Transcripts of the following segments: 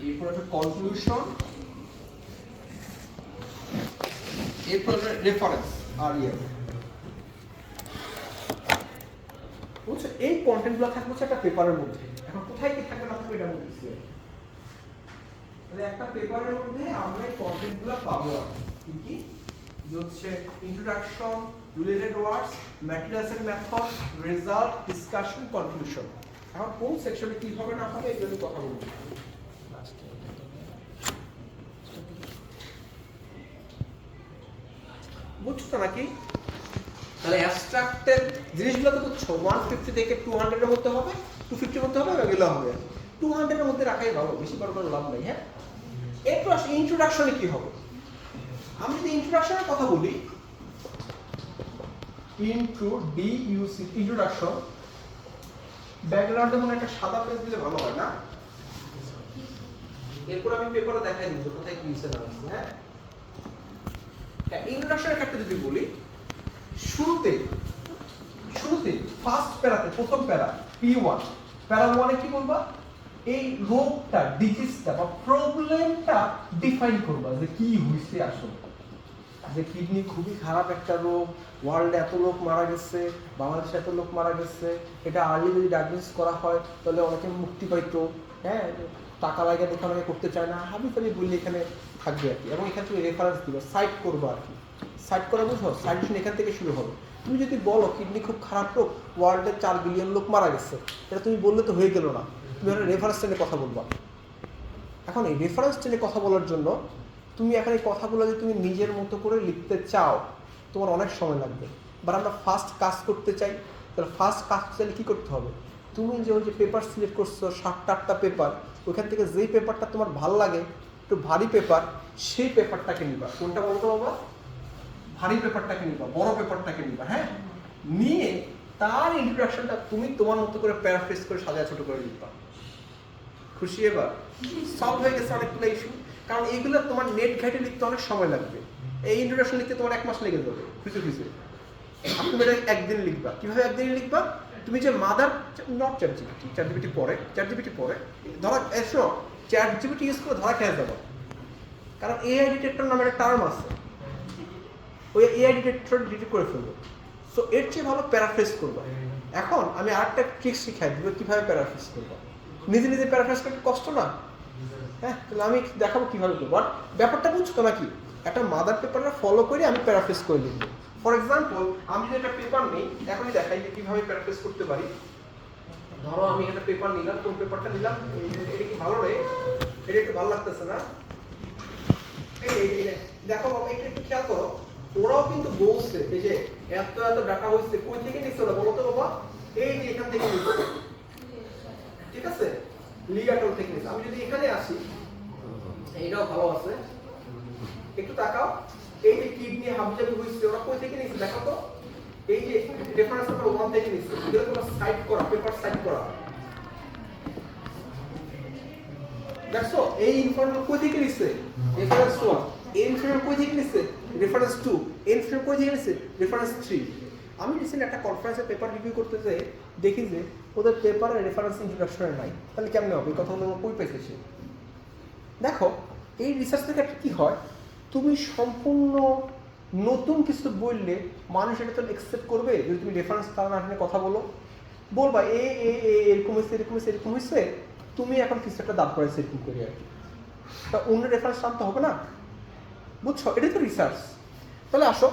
এরপর হচ্ছে কনক্লুশন, এরপর রেফারেন্স আর ইয়ে বুঝছো। এই কন্টেন্টগুলো থাকবে হচ্ছে একটা পেপারের মধ্যে। এখন কোথায় কি থাকবে না থাকবে এটা বলতেছি। তাহলে একটা পেপারের মধ্যে আমরা এই কন্টেন্টগুলো পাবো কি কি হচ্ছে introduction, related words, materials and method, result, discussion, conclusion. এখন কোন সেকশনে কি হবে না হবে এগুলো কথা বলবো। বুঝছো নাকি? তাহলে অ্যাবস্ট্রাক্টের জিনিসগুলো তো বুঝছো 150 থেকে 200 এর মধ্যে হবে, 250 এর মধ্যে হবে, এগুলো হবে 200 এর মধ্যে রাখাই ভালো, বেশি বড় করে লাভ নাই। হ্যাঁ, এরপর আসলে ইন্ট্রোডাকশনে কি হবে? আমি যদি ইন্ট্রোডাকশনের কথা বলি, ইন্ট্রোডাকশন ব্যাকগ্রাউন্ডে মনে একটা সাদা পেজ দিলে ভালো হয় না? এরপর আমি পেপারে দেখাই দিব কোথায় কি লিখে না। হ্যাঁ, ইন্ট্রোডাকশনের ক্ষেত্রে যদি বলি, শুরুতে ফার্স্ট প্যারাতে, প্রথম প্যারা P1, প্যারা 1 এ কি বলবা? এই রোগটা, ডিজিজটা বা প্রবলেমটা ডিফাইন করবা যে কি হইছে আসলে। যে কিডনি খুবই খারাপ একটা রোগ, ওয়ার্ল্ডে এত লোক মারা গেছে, বাংলাদেশে এত লোক মারা গেছে, এটা আর্লি যদি ডায়াগনোসিস করা হয় তাহলে অনেকে মুক্তি পাইতো। হ্যাঁ, টাকা লাগে দেখে অনেকে করতে চায় না, হাবি ফাবি বললে এখানে থাকবে আর কি। এবং এখানে তুমি রেফারেন্স দিবে, সাইট করবো আর কি। সাইট করা বুঝো, সাইটেশন এখান থেকে শুরু হবে। তুমি যদি বলো কিডনি খুব খারাপ রোগ, ওয়ার্ল্ডে 4 বিলিয়ন লোক মারা গেছে, এটা তুমি বললে তো হয়ে গেল না, তুমি রেফারেন্স টেনে কথা বলবা। এখন এই রেফারেন্স টেনে কথা বলার জন্য তুমি এখন এই কথাগুলো যদি তুমি নিজের মতো করে লিখতে চাও, তোমার অনেক সময় লাগবে। বাট আমরা ফার্স্ট কাজ করতে চাই, তাহলে ফার্স্ট কাজ চাইলে কী করতে হবে? তুমি যে ওই যে পেপার সিলেক্ট করছো 7-8টা পেপার, ওইখান থেকে যেই পেপারটা তোমার ভালো লাগে, একটু ভারী পেপার, সেই পেপারটাকে নিবা। কোনটা বলতো বাবা? ভারী পেপারটাকে নিবা, বড় পেপারটাকে নিবা। হ্যাঁ, নিয়ে তার ইন্ট্রোডাকশনটা তুমি তোমার মতো করে প্যারাফ্রেজ করে সাজায় ছোট করে লিখবা। খুশি? এবার সলভ হয়ে গেছে অনেকগুলো ইস্যু। কারণ এইগুলো তোমার নেট ঘাটে লিখতে অনেক সময় লাগবে। এই ইন্ট্রোডাকশন লিখতে তোমার 1 মাস লেগে যাবে খুঁজে খুঁজে। তুমি এটা একদিন লিখবা। কিভাবে একদিন লিখবা? তুমি যে মাদার নট চ্যাটজিপিটি পরে ধরা এসো চ্যাটজিপিটি ইউজ করে ধরা খেয়ে যাবো। কারণ এআই ডিটেক্টর নামের একটা টার্ম আছে, ওই এআই ডিটেক্টর ডিটেক্ট করে ফেলবো। সো এর চেয়ে ভালো প্যারাফ্রেজ করবা। এখন আমি আরেকটা ট্রিক শিখাই দিব কিভাবে প্যারাফ্রেজ করবা। নিজে নিজে প্যারাফ্রেজ করতে কষ্ট না? হ্যাঁ, তাহলে আমি দেখাবো কিভাবে করবো। আর ব্যাপারটা বুঝছো নাকি? একটা মাদার পেপারটা ফলো করে আমি প্যারাফ্রেজ করে লিখবো। ফর এক্সাম্পল, আমি যদি একটা পেপার নেই, এখনই দেখাই যে কিভাবে প্যারাফ্রেজ করতে পারি। ধরো আমি একটা পেপার নিলাম, কোন পেপারটা নিলাম? এটা কি ভালো রে? এটা একটু ভালো লাগতেছে না? এই দেখো বাবা, একটু খেয়াল করো, ওরাও কিন্তু বলছে এই যে এত এত ডাটা হইছে, কই থেকে নিচ্ছে ওরা বলো তো বাবা? এই যে এখান থেকে নিচ্ছে, ঠিক আছে? লিগাটল থেকে নিচ্ছে। আমি যদি এখানে আসি, এইটাও ভালো আছে, একটু তাকাও, এই যে কিডনি হাবজাবি হইছে, ওরা কই থেকে নিচ্ছে দেখো তো? এই যে রেফারেন্স নাম্বার 1 থেকে নিচ্ছে। এগুলো তোমরা সাইট করা, পেপার সাইট করা। দেখছো এই ইনফরমেশন কই থেকে নিচ্ছে? রেফারেন্স 1। এই ইনফরমেশন কই থেকে নিচ্ছে? রেফারেন্স 2। এই ইনফরমেশন কই থেকে নিচ্ছে? রেফারেন্স 3। আমি রিসেন্ট একটা কনফারেন্সে পেপার রিভিউ করতে যেয়ে দেখি যে ওদের পেপারে রেফারেন্স ইন্ট্রোডাকশনে নাই। তাহলে কেমনে হবে? এই কথাগুলো কই পাইছে সে? দেখো, এই রিসার্চ থেকে একটা কি হয়, তুমি সম্পূর্ণ নতুন কিছু বললে মানুষ এটা তো অ্যাকসেপ্ট করবে। যদি তুমি রেফারেন্স তারা না কথা বলবা এরকম হয়েছে, এরকম হয়েছে, এরকম হয়েছে, তুমি এখন কিছু একটা দাঁড় করাইছে এরকম করি আর কি। তা অন্য রেফারেন্স টানতে হবে না? বুঝছো? এটাই তো রিসার্চ। তাহলে আসো,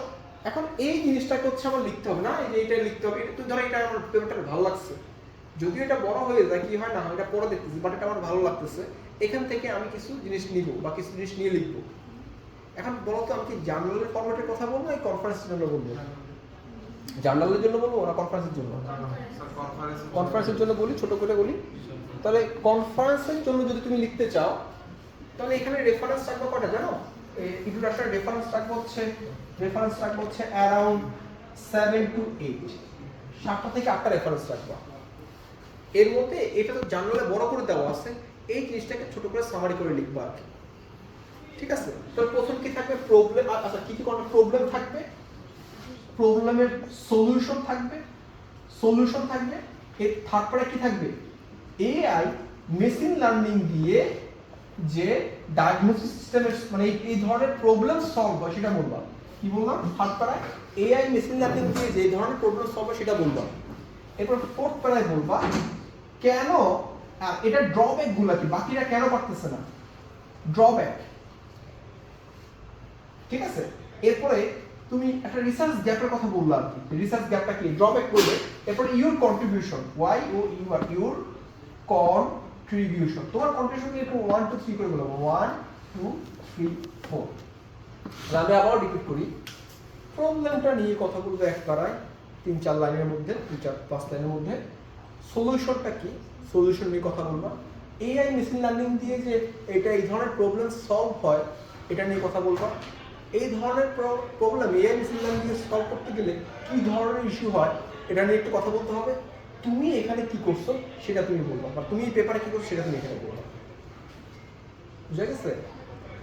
এখন এই জিনিসটাকে হচ্ছে আমার লিখতে হবে না, এই যে এটা লিখতে হবে। তুই ধরো এটা আমার পেপারটা ভালো লাগছে, যদিও এটা বড় হয়ে যায়, কি হয় না হয় এটা পড়ে দেখতেছি, বাট এটা আমার ভালো লাগতেছে, এখান থেকে আমি কিছু জিনিস নিব বা কিছু জিনিস নিয়ে লিখবো। এখন বলো তো, আমি কি জার্নালের ফরম্যাটের কথা বলবো, এই কনফারেন্সের জন্য বলবো? জার্নালের জন্য বলবো না কনফারেন্সের জন্য? কনফারেন্সের জন্য বলি, ছোট করে বলি। তাহলে কনফারেন্সের জন্য যদি তুমি লিখতে চাও, তাহলে এখানে রেফারেন্স রাখবো কটা জানো? ইন্ট্রোডাকশন রেফারেন্স রাখবো হচ্ছে অ্যারাউন্ড 7 to 8, 7টা থেকে 8টা রেফারেন্স রাখবো। এর মধ্যে এটা তো জার্নালে বড় করে দেওয়া আছে, এই জিনিসটাকে ছোট করে সামারি করে লিখবো আর কি। ঠিক আছে? তো প্রথম কি থাকবে? প্রবলেম। আচ্ছা, কি কি কোন প্রবলেম থাকবে? প্রবলেমের সলিউশন থাকবে। এর তারপরে কি থাকবে? এআই মেশিন লার্নিং দিয়ে যে ডায়াগনোসিস সিস্টেমের মানে এই ধরনের প্রবলেম সলভ হয় সেটা বলবা। কি বললাম? থার্ড প্যারায় এআই মেশিন লার্নিং দিয়ে যে ধরনের প্রবলেম সলভ হয় সেটা বলবা। এরপর ফোর্থ প্যারায় বলবা কেন এটা ড্রব্যাক গুলা কি, বাকিরা কেন পারতেছে না, ড্রব্যাক। ঠিক আছে? এরপরে তুমি একটা রিসার্চ গ্যাপের কথা বললা আর কি, রিসার্চ গ্যাপটা কি, ড্রব্যাক বলবে। এরপরে your contribution, Y O U R your contribution, তোমার কন্ট্রিবিউশন কি একটু 1 2 3 করে বলবো, 1 2 3 4। আমি আবার রিপিট করি, প্রবলেমটা নিয়ে কথা বলবো এক পারায় 3-4 লাইনের মধ্যে, 3-4-5 লাইনের মধ্যে। সলিউশনটা কি, সলিউশন নিয়ে কথা বলবা। এআই মেশিন লার্নিং দিয়ে যে এটা এই ধরনের প্রবলেম সলভ হয় এটা নিয়ে কথা বলবা। এই ধরনের প্রবলেম এআই মেশিন লার্নিং দিয়ে সলভ করতে গেলে কি ধরনের ইস্যু হয় এটা নিয়ে একটু কথা বলতে হবে। তুমি এখানে কি করছো সেটা তুমি বলবা, বা তুমি এই পেপারে কি করছো সেটা তুমি এখানে বলবা। বুঝা গেছে?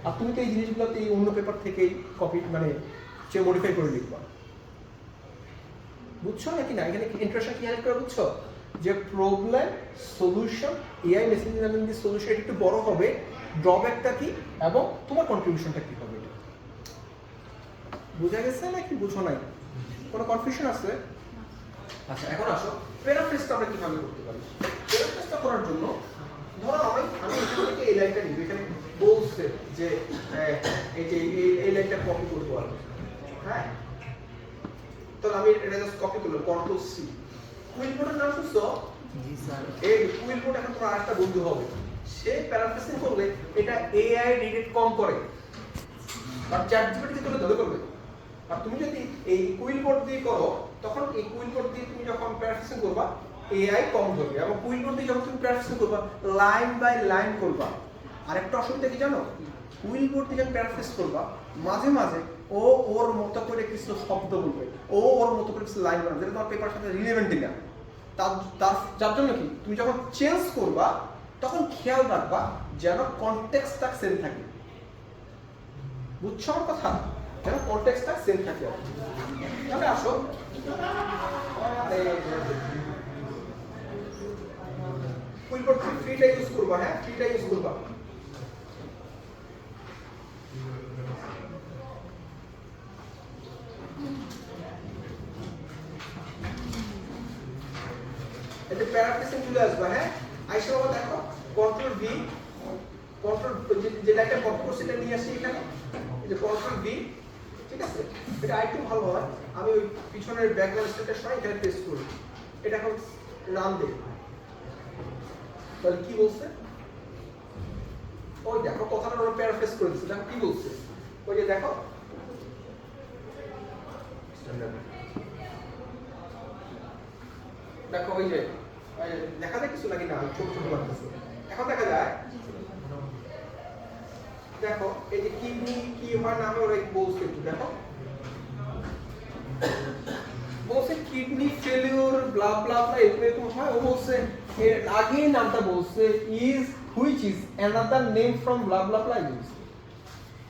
আর তুমি তো এই জিনিসগুলোতে এই অন্য পেপার থেকেই কপি মানে সে মডিফাই করে লিখবা। বুঝছো নাকি না? এখানে ইন্টারেকশন কি হেল্প করে বুঝছো? যে problem solution AI machine learning দিয়ে সলিউশন একটু বড় হবে, ড্রব্যাকটা কি এবং তোমার কন্ট্রিবিউশনটা কি হবে। এটা বুঝা গেছে নাকি বুঝো নাই? কোনো কনফিউশন আছে? আচ্ছা এখন আসো প্যারাফ্রেজটা আমরা কিভাবে করতে পারি। প্যারাফ্রেজটা করার জন্য ধরো আমি এখান থেকে এই লাইনটা নিব, এখানে বলছে যে এই যে এই লাইনটা কপি করবো আর হ্যাঁ, তো আমি এটা জাস্ট কপি করলাম, কন্ট্রোল সি। কুইলবোর্ডের নাম শুনছো? জি স্যার। এই কুইলবোর্ড এখন তোমার আরেকটা বন্ধু হবে, সে প্যারাফ্রেজিং করলে এটা এআই রিডেট কম করে আর চ্যাটজিপিটি থেকে ধরে করবে। আর তুমি যদি এই কুইলবোর্ড দিয়ে করো তখন এই কুইলবোর্ড দিয়ে তুমি যখন প্যারাফ্রেজিং করবা এআই কম ধরবে, এবং কুইলবোর্ড দিয়ে যখন তুমি প্যারাফ্রেজিং করবা লাইন বাই লাইন করবা। আরেকটা অসুবিধা কি জানো? কুইলবোর্ড দিয়ে যখন প্যারাফ্রেজ করবা মাঝে মাঝে ও ওর মতো করে কিছু শব্দ বলবে, ও ওর মতো করে কিছু লাইন বানাবে যেটা তোমার পেপারের সাথে রিলেভেন্টই না। যার জন্য কি তুমি যখন চেঞ্জ করবা তখন খেয়াল রাখবা যেন কনটেক্সটটা সেম থাকে। বুঝছো আমার কথা? যেন কনটেক্সটটা সেম থাকে। তাহলে আসো কুইলবোর্ড ফ্রিটা ইউজ করবা, হ্যাঁ ফ্রিটা ইউজ করবা। এটা প্যারাফ্রেজিং চলে আসবে, হ্যাঁ আইসা বাবা দেখো কন্ট্রোল ভি, কন্ট্রোল যে লাইনটা কপি করছি সেটা নিয়ে আসি এখানে, এই যে কন্ট্রোল ভি। ঠিক আছে? এটা আরেকটু ভালো হয়, আমি ওই পিছনের ব্যাকগ্রাউন্ড স্টেটটা সরাই এখানে পেস্ট করি। এটা এখন রান দেই, তাহলে কি বলছে? ওই দেখো কথাটা ওরা প্যারাফ্রেজ করে দিচ্ছে, দেখো কি বলছে। ওই যে দেখো দেখো ওই যে দেখা যায় কিছু নাকি না ছোট ছোট লাগতেছে। এখন দেখা যায় দেখো এই যে কিডনি কি হয় না হয় ওরা বলছে, একটু দেখো বলছে কিডনি ফেলিওর ব্লা ব্লা ব্লা এরকম হয়। ও বলছে এর আগে নামটা বলছে is which is another name from blah blah blah use.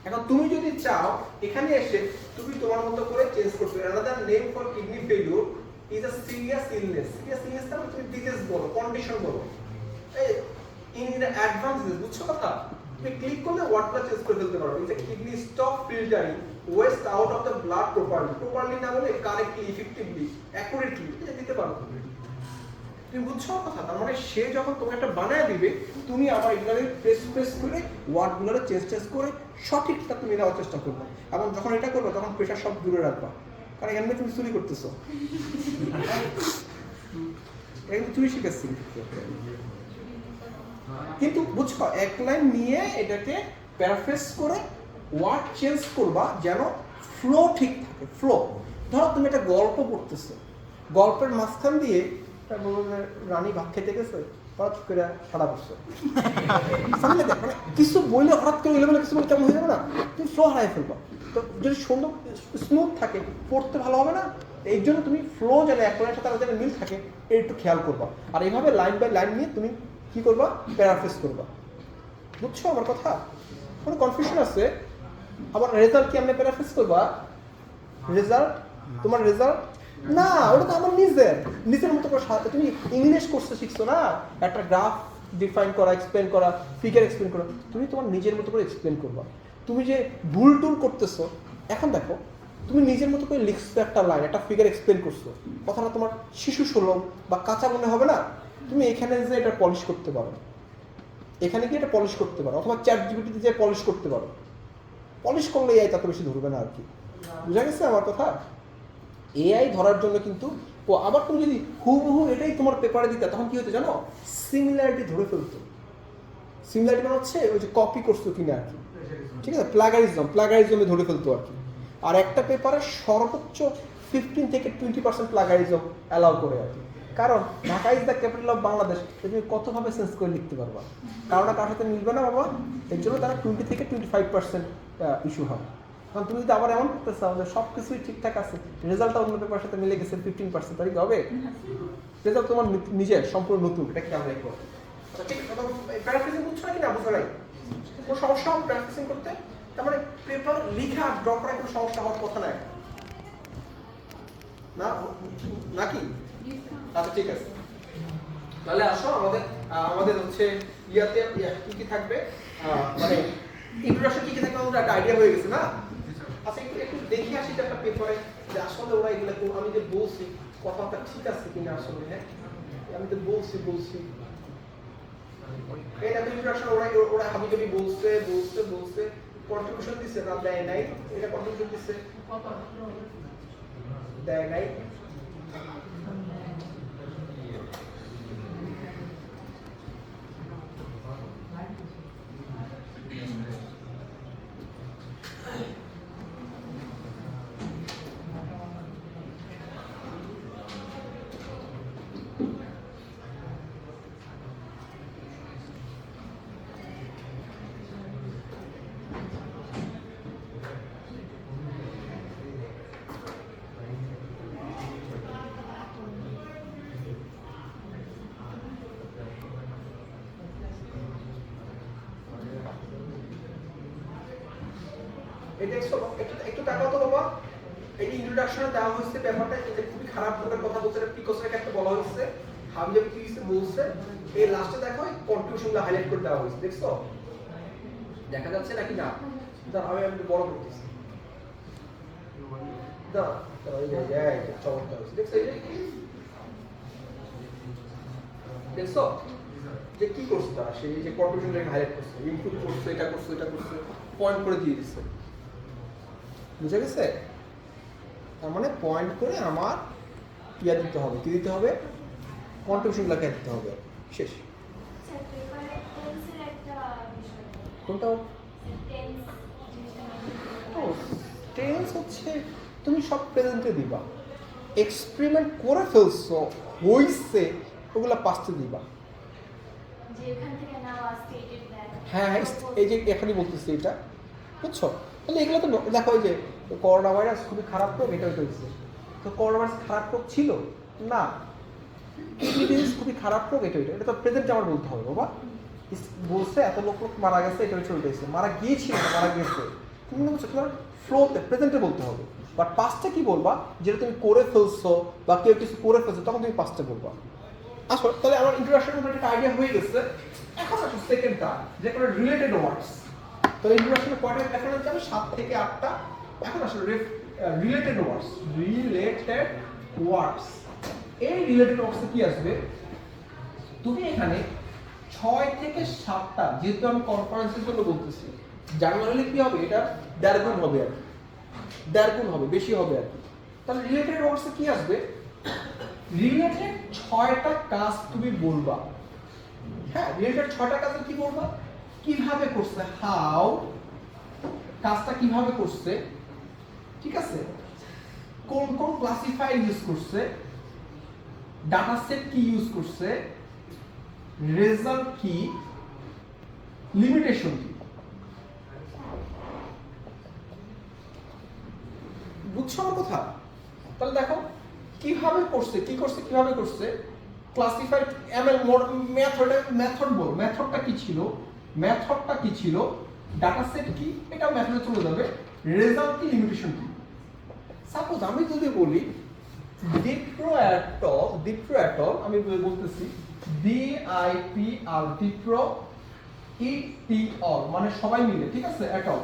এখন তুমি যদি চাও এখানে এসে তুমি তোমার মতো করে চেঞ্জ করতে পারো, another name for kidney failure is a serious illness. Serious illness টা তুমি ডিজিজ বলো, কন্ডিশন বলো, এই ইন অ্যাডভান্সেস। বুঝছো কথা? তুমি ক্লিক করলে ওয়ার্ডটা চেঞ্জ করে ফেলতে পারো। এই যে kidney stop filtering West out of the blood properly না বলে কারেক্টলি, ইফেক্টিভলি, অ্যাকুরেটলি এটা দিতে পারো তুমি। বুঝছো কথা? তার মানে সে যখন তোমাকে একটা বানায় দিবে তুমি আবার এগুলোকে প্রেস করে ওয়ার্ডগুলোকে চেঞ্জ করে সঠিকটা তুমি দেওয়ার চেষ্টা করবে, এবং যখন এটা করবে তখন প্রেশার সব দূরে রাখবা, কারণ এখানে তুমি চুরি করতেছো। এখানে চুরি শিখেছি কিন্তু বুঝছো, এক লাইন নিয়ে এটাকে প্যারাফ্রেজ করে ওয়ার্ড চেঞ্জ করবা যেন ফ্লো ঠিক থাকে। ফ্লো ধরো তুমি একটা গল্প পড়তেছো, গল্পের মাঝখান দিয়ে রানী ভাত খেতে গেছে হঠাৎ করে সারা বসছে, মানে কিছু বইলে হঠাৎ করে এলে কিছু বলে কেমন হয়ে যাবে না, তুমি ফ্লো হারাই ফেলবা। তো যদি সুন্দর স্মুথ থাকে পড়তে ভালো হবে না। এই জন্য তুমি ফ্লো যেন এক লাইনের সাথে যেন মিল থাকে একটু খেয়াল করবা। আর এইভাবে লাইন বাই লাইন নিয়ে তুমি কি করবা? প্যারাফ্রেজ করবা। বুঝছো আমার কথা? কোনো কনফিউশন আছে? আবার রেজাল্ট কি আপনি প্যারাফ্রেজ করবা? রেজাল্ট তোমার রেজাল্ট না, ওটা তো আমার নিজের মতো করে। তুমি ইংলিশ কোর্সে শিখছো না, একটা গ্রাফ ডিফাইন করা, এক্সপ্লেন করা, ফিগার এক্সপ্লেন করা, তুমি তোমার নিজের মতো করে এক্সপ্লেন করবা। তুমি যে ভুল টুল করতেছো, এখন দেখো তুমি নিজের মতো করে লিখছো একটা লাইন, একটা ফিগার এক্সপ্লেন করছো, কথাটা তোমার শিশু সুলভ বা কাঁচা মনে হবে না? তুমি এখানে যে এটা পলিশ করতে পারো, এখানে কি এটা পলিশ করতে পারো, অথবা চ্যাট জিপিটিতে যে পলিশ করতে পারো। পলিশ করলে এআই তত বেশি ধরবে না আর কি। বুঝা গেছে আমার কথা? এআই ধরার জন্য কিন্তু আবার তুমি যদি হুবহু এটাই তোমার পেপারে দিতে, তখন কি হতো জানো? সিমিলারিটি ধরে ফেলতো। সিমিলারিটি মানে হচ্ছে ওই যে কপি করছো কিনা আর কি, ঠিক আছে? প্লাগারিজমে ধরে ফেলতো আর কি। আর একটা পেপারে সর্বোচ্চ 15 থেকে 20% প্লাগারিজম অ্যালাউ করে আর কি। কারণ Dhaka is the capital of Bangladesh, তুমি কতভাবে সেন্স করে লিখতে পারবা? কারণ কারোর সাথে মিলবে না বাবা, এর জন্য তারা 20 থেকে 25% ইস্যু হয়। কারণ তুমি যদি আবার এমন করতে চাও যে সব কিছুই ঠিকঠাক আছে, রেজাল্টটা অন্য পেপারের সাথে মিলে গেছে 15%, তাই কি হবে? রেজাল্ট তোমার নিজের সম্পূর্ণ নতুন, এটা খেয়াল রাখবো। ঠিক আছে, প্র্যাকটিসিং বুঝছো নাকি না বুঝো নাই? কোনো সমস্যা হবে প্র্যাকটিসিং করতে? তার মানে পেপার লিখা ড্র করা কোনো সমস্যা হওয়ার কথা নাই না, নাকি? আচ্ছা ঠিক আছে, তাহলে আসো আমাদের হচ্ছে ইয়াতে কি কি থাকবে, মানে ইন্ট্রোডাকশন কি কি থাকবে আমাদের একটা আইডিয়া হয়ে গেছে না? আচ্ছা একটু দেখি আসি যে একটা পেপারে যে আসলে ওরা এগুলো, আমি যে বলছি কথাটা ঠিক আছে কিনা আসলে। হ্যাঁ, আমি তো বলছি এটা তো ইন্ট্রোডাকশন, ওরা হাবিজাবি বলছে কন্ট্রিবিউশন দিছে না দেয় নাই? এটা কন্ট্রিবিউশন দিছে, দেয় নাই। একটু তাকাও তো বাবা, এই ইন্ট্রোডাকশনে দেওয়া হয়েছে ব্যাপারটা যে খুবই খারাপ লোকের কথা বলছে, পিকসের একটা বলা হয়েছে, হাবিজাবি কি বলছে, এই লাস্টে দেখো কনক্লুশনগুলো হাইলাইট করে দেওয়া হয়েছে, দেখছো? দেখা যাচ্ছে নাকি না? আমি একটু বড় করতেছি, চমৎকার হয়েছে, দেখছো যে কি করছে তারা, সেই যে কনক্লুশনটাকে হাইলাইট করছে, ইনপুট করছে, এটা করছে, পয়েন্ট করে দিয়ে দিচ্ছে। বুঝে গেছে? তার মানে পয়েন্ট করে আমার ইয়া দিতে হবে, কি দিতে হবে? কন্ট্রিবিউশন লেখা দিতে হবে, শেষ। কোনটা? টেন্স হচ্ছে তুমি সব প্রেজেন্টে দিবা, এক্সপেরিমেন্ট করে ফেলছো হইছে ওগুলা পাস্টে দিবা। হ্যাঁ, এই যে এখনই বলতেছি এটা, বুঝছো? তাহলে এগুলো তো দেখো, ওই যে করোনা ভাইরাস খুবই খারাপ রোগ, এটা হয়েছে তো করোনা ভাইরাস খারাপ রোগ ছিল না, কিডনি ডিজিজ খুবই খারাপ রোগ, এটা তো প্রেজেন্টে আমার বলতে হবে বাবা। বলছে এত লোক মারা গেছে, এটা হচ্ছে উল্টেছে, মারা গিয়েছিল না মারা গেছে, তুমি বলছো তোমার ফ্লোতে প্রেজেন্টে বলতে হবে। বাট পাস্টে কি বলবা? যেটা তুমি করে ফেলছো বা কেউ কিছু করে ফেলছো, তখন তুমি পাস্টে বলবা। আসো, তাহলে আমার ইন্ট্রোডাকশনের মধ্যে একটা আইডিয়া হয়ে গেছে। এখন আসো সেকেন্ডটা, যে কোনো রিলেটেড ওয়ার্ডস। তাহলে ইন্ট্রোডাকশনে কয়টা রেফারেন্স যাবে? 7 থেকে 8টা। এখন আসলে রিলেটেড ওয়ার্ডস, এই রিলেটেড ওয়ার্ডসে কি আসবে? তুমি এখানে 6 থেকে 7টা, যেহেতু আমি কনফারেন্সের জন্য বলতেছি, জার্মান হলে কি হবে? এটা 1.5 গুণ হবে আর কি, 1.5 গুণ হবে, বেশি হবে আর কি। তাহলে রিলেটেড ওয়ার্ডসে কি আসবে? রিলেটেড 6টা কাজ তুমি বলবা। হ্যাঁ, রিলেটেড 6টা কাজ কি বলবা? কিভাবে করছে, হাউ, কাজটা কিভাবে করছে, ঠিক আছে? কোন কোন ক্লাসিফায়ার ইউজ করছে, ডাটা সেট কি ইউজ করছে, রেজাল্ট কি, লিমিটেশন কি। বুঝছো আমার কথা? তাহলে দেখো কিভাবে করছে, কিভাবে করছে, ক্লাসিফাই এমএল মেথডটা কি ছিল, ডাটা সেট কি, এটা মেথডে চলে যাবে, রেজাল্ট কি, লিমিটেশন কি। সাপোজ আমি যদি বলি ডিপ্রো অ্যাটল, আমি বলতেছি DIPR ETOL মানে সবাই মিলে, ঠিক আছে? এটল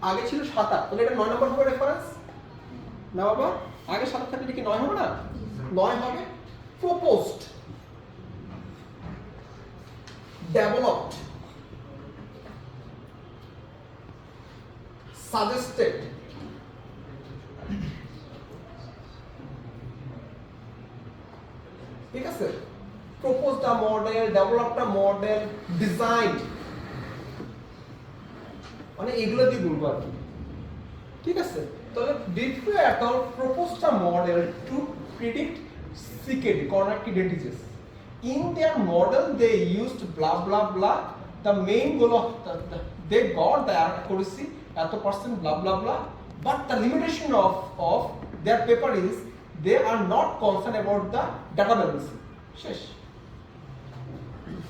আগে ছিল 7 তাহলে এটা 9 নম্বর হবে রেফারেন্স না বাবা? আগে 7 থাকলে এটা কি 9 হবে না? 9 হবে। প্রপোজড, ডেভেলপড, suggested, ঠিক আছে? proposed a model, developed a model, designed, মানে এগুলো দিয়ে বলবো আর কি, ঠিক আছে? তাহলে ডিফ্রে atoll proposed a model to predict CKD, coronary kidney disease. In their model they used blah blah blah. The main goal of they got the accuracy at the percent blah blah blah. But the limitation of their paper is they are not concerned about the data balancing. শেষ।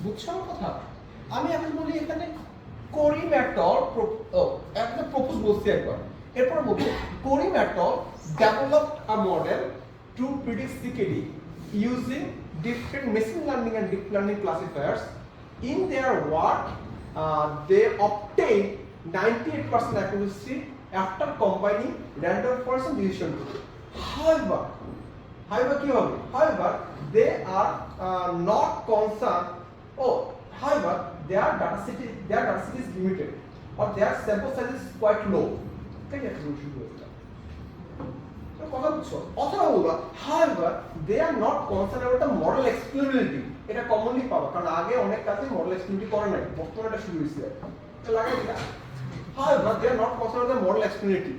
বুঝছো আমার কথা? আমি এখন বলি এখানে কোরিম atoll একটা propose বলছি একবার, এরপর বলবো কোরিম atoll developed a model to predict CKD using different machine learning and deep learning classifiers. In their work, they obtained 98% accuracy after combining random forest and decision tree. However, কি হবে? However, they are not concerned. However, their data set is limited, or their sample size is quite low. ঠিক আছে? কথা বুঝছো? অথবা বলবা however they are not concerned about the model explainability. এটা commonly পাবা কারণ আগে অনেক কাজে মডেল এক্সপ্লেনেবিলিটি করে নাই, বর্তমানে এটা শুরু হয়েছে। এটা লাগাই দিলা however they are not concerned about the model explainability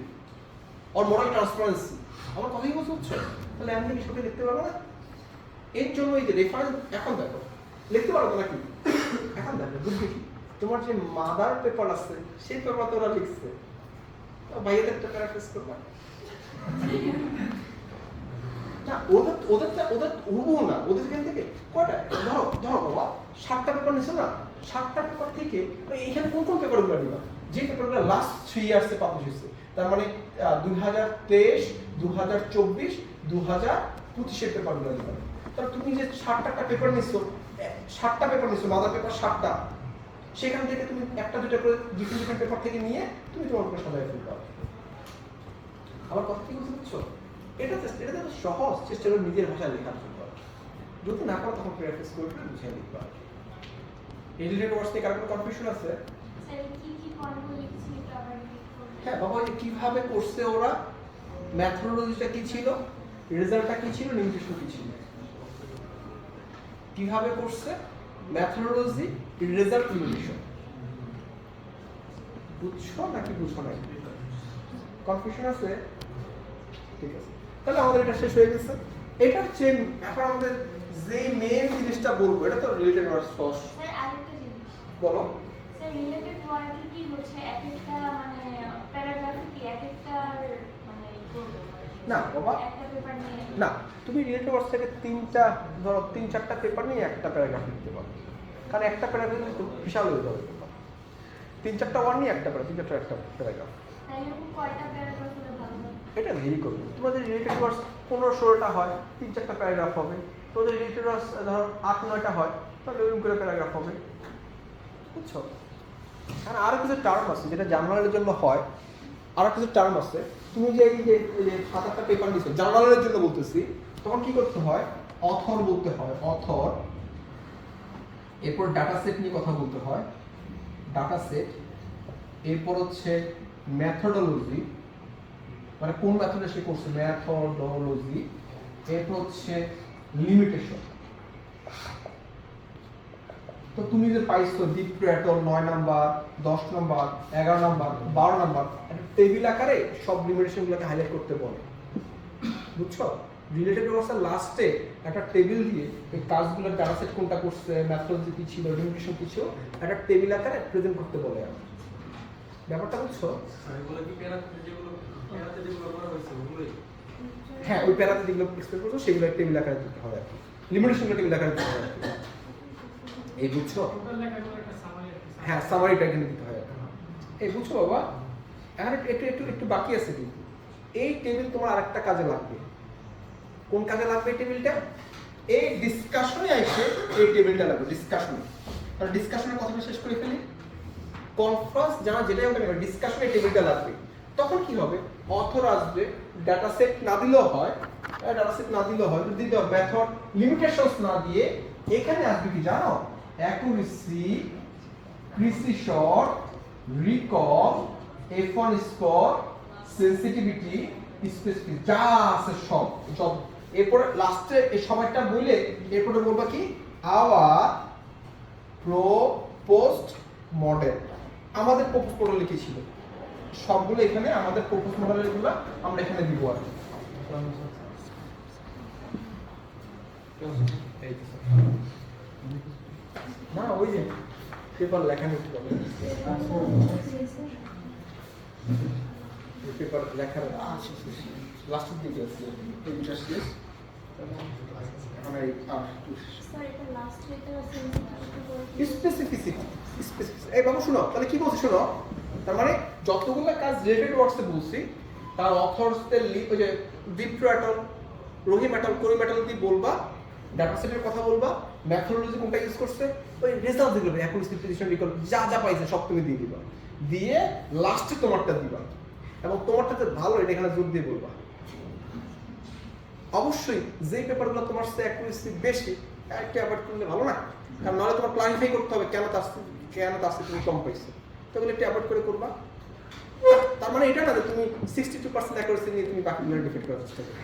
or model transparency. আমার কথাই বুঝছো? তাহলে আমি কি সত্যি লিখতে পারবো না? এর জন্য এই যে রেফারেন্স এখন দেখো লিখতে পারবো নাকি? এখন দেখো বুঝবে কি তোমার যে মাদার পেপার আছে সেই পেপার তো ওরা লিখছে, তো ভাইয়াদের তো প্র্যাকটিস করবা না, ওদের উড়বো না, ওদের এখান থেকে কয়টা ধরো বাবা 7টা পেপার নিছো না, 7টা পেপার থেকে এইখানে কোন কোন পেপারগুলো নিবা যে পেপারগুলো লাস্ট 3 ইয়ার্সে পাবলিশ হয়েছে, তার মানে 2023, 2024, 2025 এর পেপারগুলো নিবা। তাহলে তুমি যে 7টা পেপার নিছো, 7টা পেপার নিছো, মাদার পেপার 7টা, সেখান থেকে তুমি একটা দুটো করে ডিফারেন্ট পেপার থেকে নিয়ে তুমি তোমার উপর সাজায় ফেলবা। আমার কথা কি বুঝছো? এটা তো সহজ, চেষ্টা করে নিজের ভাষায় লেখার জন্য, যদি না পারো তখন প্র্যাকটিস করে বুঝে লিখবা। এই রিলেটেড ওয়ার্ডস নিয়ে কারো কোনো কনফিউশন আছে? স্যার কি কি ফর্মুলা লিখছি এটা আবার রিপিট করবেন? হ্যাঁ বাবা, যে কিভাবে করছে ওরা, মেথডোলজিটা কি ছিল, রেজাল্টটা কি ছিল, লিমিটেশন কি ছিল, কিভাবে করছে, মেথডোলজি, রেজাল্ট, লিমিটেশন। বুঝছো নাকি বুঝছো না? কনফিউশন আছে? ঠিক আছে, তাহলে আমাদের এটা শেষ হয়ে গেছে। এটা হচ্ছে এখন আমাদের যে মেইন জিনিসটা বলবো, এটা তো রিলেটেড ওয়ার্ডস ফার্স্ট। স্যার আরেকটা জিনিস বলো। স্যার রিলেটেড ওয়ার্ড কি হচ্ছে এক একটা মানে প্যারাগ্রাফে কি এক একটা মানে করব না বাবা, একটা পেপার নিয়ে না, তুমি রিলেটেড ওয়ার্ডস থেকে 3-4টা পেপার নিয়ে একটা প্যারাগ্রাফ লিখতে পারো, কারণ একটা প্যারাগ্রাফ কিন্তু বিশাল হয়ে যাবে। 3-4টা ওয়ার্ড নিয়ে একটা প্যারাগ্রাফ। তাহলে এরকম কয়টা প্যারাগ্রাফ হলে ভালো হবে? এটা ভেরি করবে। তোমাদের রিলেটেড ওয়ার্ডস 15-16টা হয়, 3-4টা প্যারাগ্রাফ হবে। তোমাদের রিলেটেড ওয়ার্ডস ধরো 8-9টা হয়, তাহলে ওরকম করে প্যারাগ্রাফ হবে। বুঝছো? কারণ আরো কিছু টার্ম আছে যেটা জার্নালের জন্য হয়, আরো কিছু টার্ম আছে। তুমি যে এই যে 7-8টা পেপার নিছো জার্নালের জন্য বলতেছি, তখন কি করতে হয়? অথর বলতে হয়, অথর। এরপর ডাটা সেট নিয়ে কথা বলতে হয়, ডাটা সেট। এরপর হচ্ছে মেথডোলজি, মানে কোন মেথডে সে করছে, মেথডোলজি। এরপর হচ্ছে লিমিটেশন। তো তুমি যে পাইছো ডিপ্রেটল 9 নাম্বার, 10 নাম্বার, 11 নাম্বার, 12 নাম্বার, একটা টেবিল আকারে সব লিমিটেশনগুলোকে হাইলাইট করতে বলে। বুঝছো? রিলেটেড ওয়ার্ডসের লাস্টে একটা টেবিল দিয়ে এই কাজগুলোর ডাটা সেট কোনটা করছে, মেথডোলজি কি ছিল, লিমিটেশন কি ছিল, একটা টেবিল আকারে প্রেজেন্ট করতে বলে। ব্যাপারটা বুঝছো? হ্যাঁ, ওই প্যারাতে যেগুলো এক্সপ্লেন করছো সেগুলো টেবিল আকারে দিতে হবে আর কি, লিমিটেশনগুলো টেবিল আকারে দিতে হবে। এই বুঝছো? হ্যাঁ, সামারিটা এখানে দিতে হয়। এই বুঝছো বাবা? এখন একটু বাকি আছে কিন্তু এই টেবিল তোমার আরেকটা কাজে লাগবে। কোন কাজে লাগবে এই টেবিলটা? এই ডিসকাশনে এসে এই টেবিলটা লাগবে ডিসকাশনে। তাহলে ডিসকাশনের কথাটা শেষ করে ফেলি। কনফারেন্স জানা যেটাই হোক না ডিসকাশনে টেবিলটা লাগবে। তখন কি হবে, অথর আসবে, ডাটা সেট না দিলেও হয়, যদি দিতে হবে মেথড লিমিটেশনস না দিয়ে এখানে আসবে কি জানো, accuracy, precision, recall, F1 score, sensitivity, specific, যা আছে সব। এরপরে লাস্টে এই সময়টা বললে এরপরে বলবা কি আওয়ার প্রপোজড মডেল। আমাদের প্রপোজ মডেল লিখেছিল সবগুলো এখানে, আমাদের প্রপোজ মডেলের গুলো আমরা এখানে দিব আর কি। না ওই যে পেপার লেখা নিতে হবে, পেপার লেখার লাস্টের দিকে আছে এইটা শেষ মানে স্পেসিফিসিটি। এই বাবু শোনো, তাহলে কি বলছি শোনো, তার মানে যতগুলো কাজ রিলেটেড ওয়ার্ডসে বলছি তার অথরসদের ওই যে দীপ্র অ্যাটল, রহিম অ্যাটল, করিম অ্যাটল দিয়ে বলবা, ডাটা সেটের কথা বলবা, মেথডোলজি কোনটা ইউজ করছে, ওই রেজাল্ট দিবে, অ্যাকুরেসি, প্রিসিশন, রিকল যা যা পাইছে সব তুমি দিয়ে দিবা, দিয়ে লাস্টে তোমারটা দিবা, এবং তোমারটা যে ভালো এটা এখানে জোর দিয়ে বলবা। অবশ্যই যে পেপারগুলো তোমার সাথে অ্যাকুরেসি বেশি একটা অ্যাভয়েড করলে ভালো না, কারণ নাহলে তোমার ক্লারিফাই করতে হবে কেন তার তুমি কম পাইছো, তো এগুলো একটু অ্যাভয়েড করে করবা। তার মানে এটা না যে তুমি 62% অ্যাকুরেসি নিয়ে তুমি বাকিগুলো ডিফেক্ট করার চেষ্টা করবে,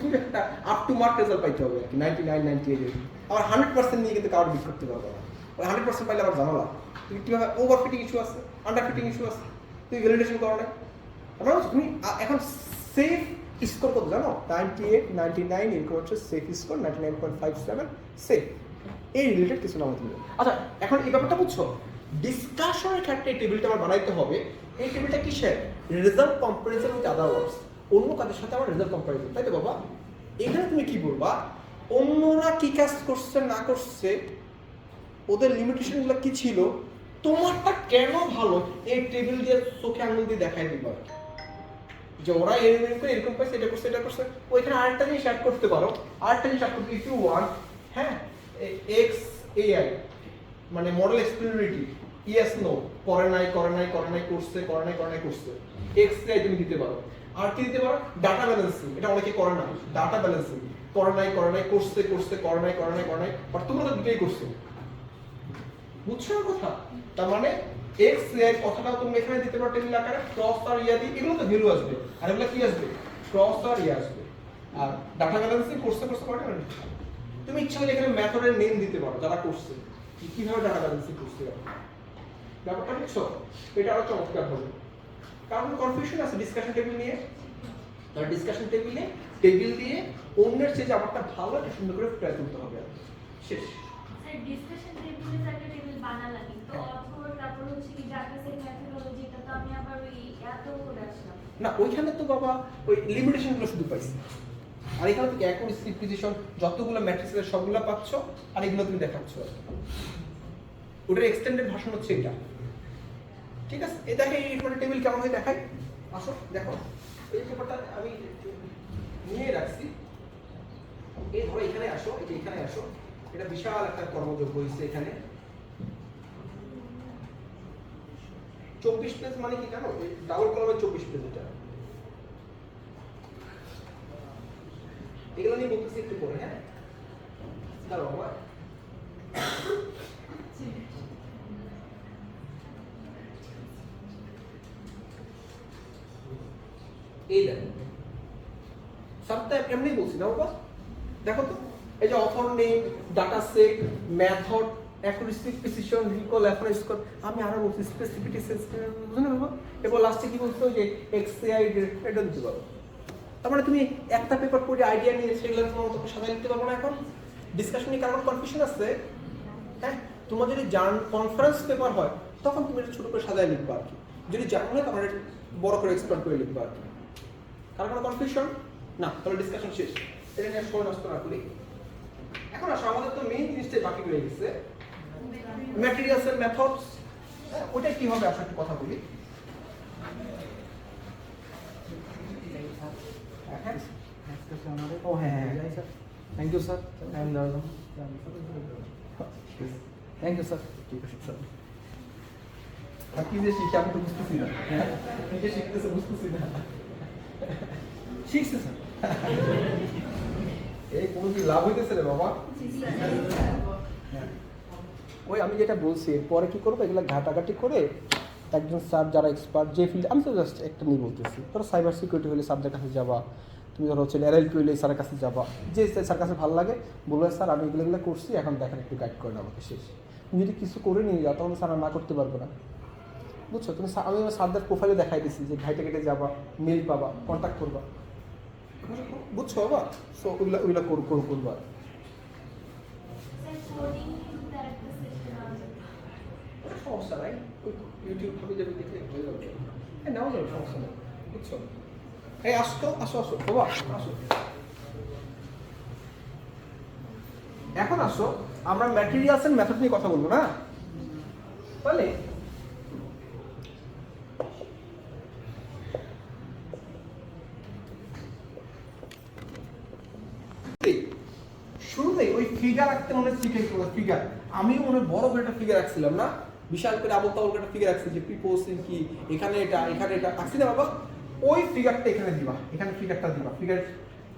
তুমি একটা আপ টু মার্ক রেজাল্ট পাইতে হবে আর কি, 99, 98 আবার 100% নিয়ে কিন্তু কারোর বিট করতে পারবে না। ওই 100% পাইলে আবার জানালা তুমি কিভাবে ওভার ফিটিং ইস্যু আছে, আন্ডার ফিটিং ইস্যু আছে, তুমি ভ্যালিডেশন করো না, আমরা তুমি এখন সেফ স্কোর কত জানো, 98, 99 এরকম হচ্ছে সেফ স্কোর, 99.57 সেফ, এই রিলেটেড কিছু নাম তুমি। আচ্ছা এখন এই ব্যাপারটা বুঝছো, ডিসকাশনের ক্ষেত্রে এই টেবিলটা আমার বানাইতে হবে। এই টেবিলটা কিসের, রেজাল্ট কম্পারিজন উইথ আদার ওয়ার্ডস, অন্য কাজের সাথে আমার রেজাল্ট কম্পারিজন, তাই তো বাবা? এখানে তুমি কি বলবা, অন্যরা কি কাজ করছে না করছে, ওদের লিমিটেশনগুলো কি ছিল, তোমারটা কেন ভালো, এই টেবিল দিয়ে চোখে আঙুল দিয়ে দেখাই দিবা যে ওরা এরকম পাইছে, এটা করছে, এটা করছে। ওইখানে আরেকটা জিনিস অ্যাড করতে পারো, আরেকটা জিনিস অ্যাড করতে, ইফ ইউ ওয়ান্ট, হ্যাঁ, এক্স এআই মানে মডেল এক্সপ্লেনেটরি, ইয়েস নো, করে নাই করছে, এক্স এআই তুমি দিতে পারো। আর কি দিতে পারো, ডাটা ব্যালেন্সিং, এটা অনেকে করে না, ডাটা ব্যালেন্সিং, করে নাই করছে, করে নাই, আর তোমরা তো দুটোই করছো, বুঝছো না কথা? তার মানে এক্স এর কথাটাও তুমি এখানে দিতে পারো টেবিল আকারে, ক্রস আর ইয়া দিয়ে, এগুলো তো ভ্যালু আসবে, আর এগুলো কি আসবে, ক্রস আর ইয়া আসবে। আর ডাটা ব্যালেন্সিং করছে করে না, তুমি ইচ্ছা হলে এখানে মেথডের নেম দিতে পারো যারা করছে, কিভাবে ডাটা ব্যালেন্সিং করছে, ব্যাপারটা বুঝছো? এটা আরো চমৎকার হবে। কারণ কনফিউশন আছে ডিসকাশন টেবিল নিয়ে, তার ডিসকাশন টেবিল দিয়ে অন্যের চেয়ে ব্যাপারটা ভালো একটা সুন্দর করে ফুটিয়ে তুলতে হবে। শেষ। ডিসকাশন টেবিলে একটা টেবিল বানালাম, তো অথর তারপর হচ্ছে কি ডাটা সেট মেথডোলজি, এটা তো আমি আবার ওই এত করে আসলাম না, ওইখানে তো বাবা ওই লিমিটেশনগুলো শুধু পাইছি, আর এখানে থেকে অ্যাকুরেসি, প্রিসিশন যতগুলো ম্যাট্রিক্সের সবগুলো পাচ্ছ, আর এগুলো তুমি দেখাচ্ছ। ওটার এক্সটেন্ডেড ভার্সন হচ্ছে এটা, ঠিক আছে? এই দেখে এই টেবিল কেমন হয় দেখাই, আসো দেখো। এই পেপারটা আমি নিয়ে রাখছি, এই ধরো এখানে আসো, এই যে এখানে আসো, এটা বিশাল একটা কর্মযোগ্য হয়েছে এখানে। 24 পেজ মানে কি জানো, ডাবল কলমের 24 পেজ, এটা এগুলো নিয়ে বলতেছি একটু পরে। হ্যাঁ দাঁড়াও বাবা, এই দেখো সবটা এমনি বলছি না বাবা, দেখো তো, এই যে author name, data set, method, accuracy, precision, recall, F1 score, আমি আরো বলছি স্পেসিফিটি, সেন্সিটিভিটি, বুঝছো না বাবা? এরপর লাস্টে কি বলছো, যে এক্সএআই এটা দিতে পারো। তার মানে তুমি একটা পেপার পড়ে আইডিয়া নিয়ে সেগুলো তোমার মতো সাজাই লিখতে পারবো না। এখন ডিসকাশন নিয়ে কারণ কনফিউশন আছে, হ্যাঁ, তোমার যদি কনফারেন্স পেপার হয় তখন তুমি এটা ছোট করে সাজায় লিখবা আর কি, যদি জানো না তখন বড় করে এক্সপ্লেন করে লিখবা আর কি। কারণ কোনো কনফিউশন না, তাহলে ডিসকাশন শেষ, এটা নিয়ে সময় নষ্ট না করি। এখন আসো আমাদের তো মেইন জিনিসটাই বাকি রয়ে গেছে, ম্যাটেরিয়ালস এন্ড মেথডস। ওটা কি হবে আসলে একটু কথা বলি। Thank you sir, I am দাঁড়ালাম। Thank you sir. ঠিক আছে স্যার। আর কি যে শিখে আমি তো বুঝতেছি না, কি যে শিখতেছে বুঝতেছি না। শিখছে স্যার, এই কোনো কি লাভ হইতেছে রে বাবা? ওই আমি যেটা বলছি পরে কি করবো, এগুলো ঘাটাঘাটি করে একজন স্যার যারা এক্সপার্ট যে ফিল্ড, আমি তো জাস্ট একটা নিয়ে বলতেছি, ধরো সাইবার সিকিউরিটি হলে স্যারদের কাছে যাবা, তুমি ধরো হচ্ছে LLP হলে স্যারের কাছে যাবা, যে স্যার কাছে ভালো লাগে বলবে স্যার আমি এগুলো করছি, এখন দেখেন একটু গাইড করেন আমাকে, শেষ। তুমি যদি কিছু করে নিয়ে যাও তখন স্যার না করতে পারবে না, বুঝছো? তুমি আমি স্যারদের প্রোফাইলে দেখাই দিচ্ছি যে ঘাইটে ঘেটে যাবা, মেল পাবা, কন্ট্যাক্ট করবা, বুঝছো বাবা? সো ওইগুলো করবা। স্যার কোডিং কিন্তু একটা সেশন আছে। সমস্যা নাই, ওই ইউটিউব ভাবে যাবে দেখে হয়ে যাবে, হ্যাঁ নেওয়া যাবে, সমস্যা নেই, বুঝছো? এই আসো বাবা, আসো। এখন আসো আমরা ম্যাটেরিয়ালস এন্ড মেথড নিয়ে কথা বলবো না, তাহলে শুরুতেই ওই ফিগার আঁকতে মনে শিখে ফিগার, আমিও মনে বড় করে একটা ফিগার আঁকছিলাম না, বিশাল করে আবল তাবল করে একটা ফিগার আঁকছি যে প্রিপোজিশন কি, এখানে এটা আঁকছি না বাবা, ওই ফিগারটা এখানে দিবা, এখানে ফিগারটা দিবা, ফিগার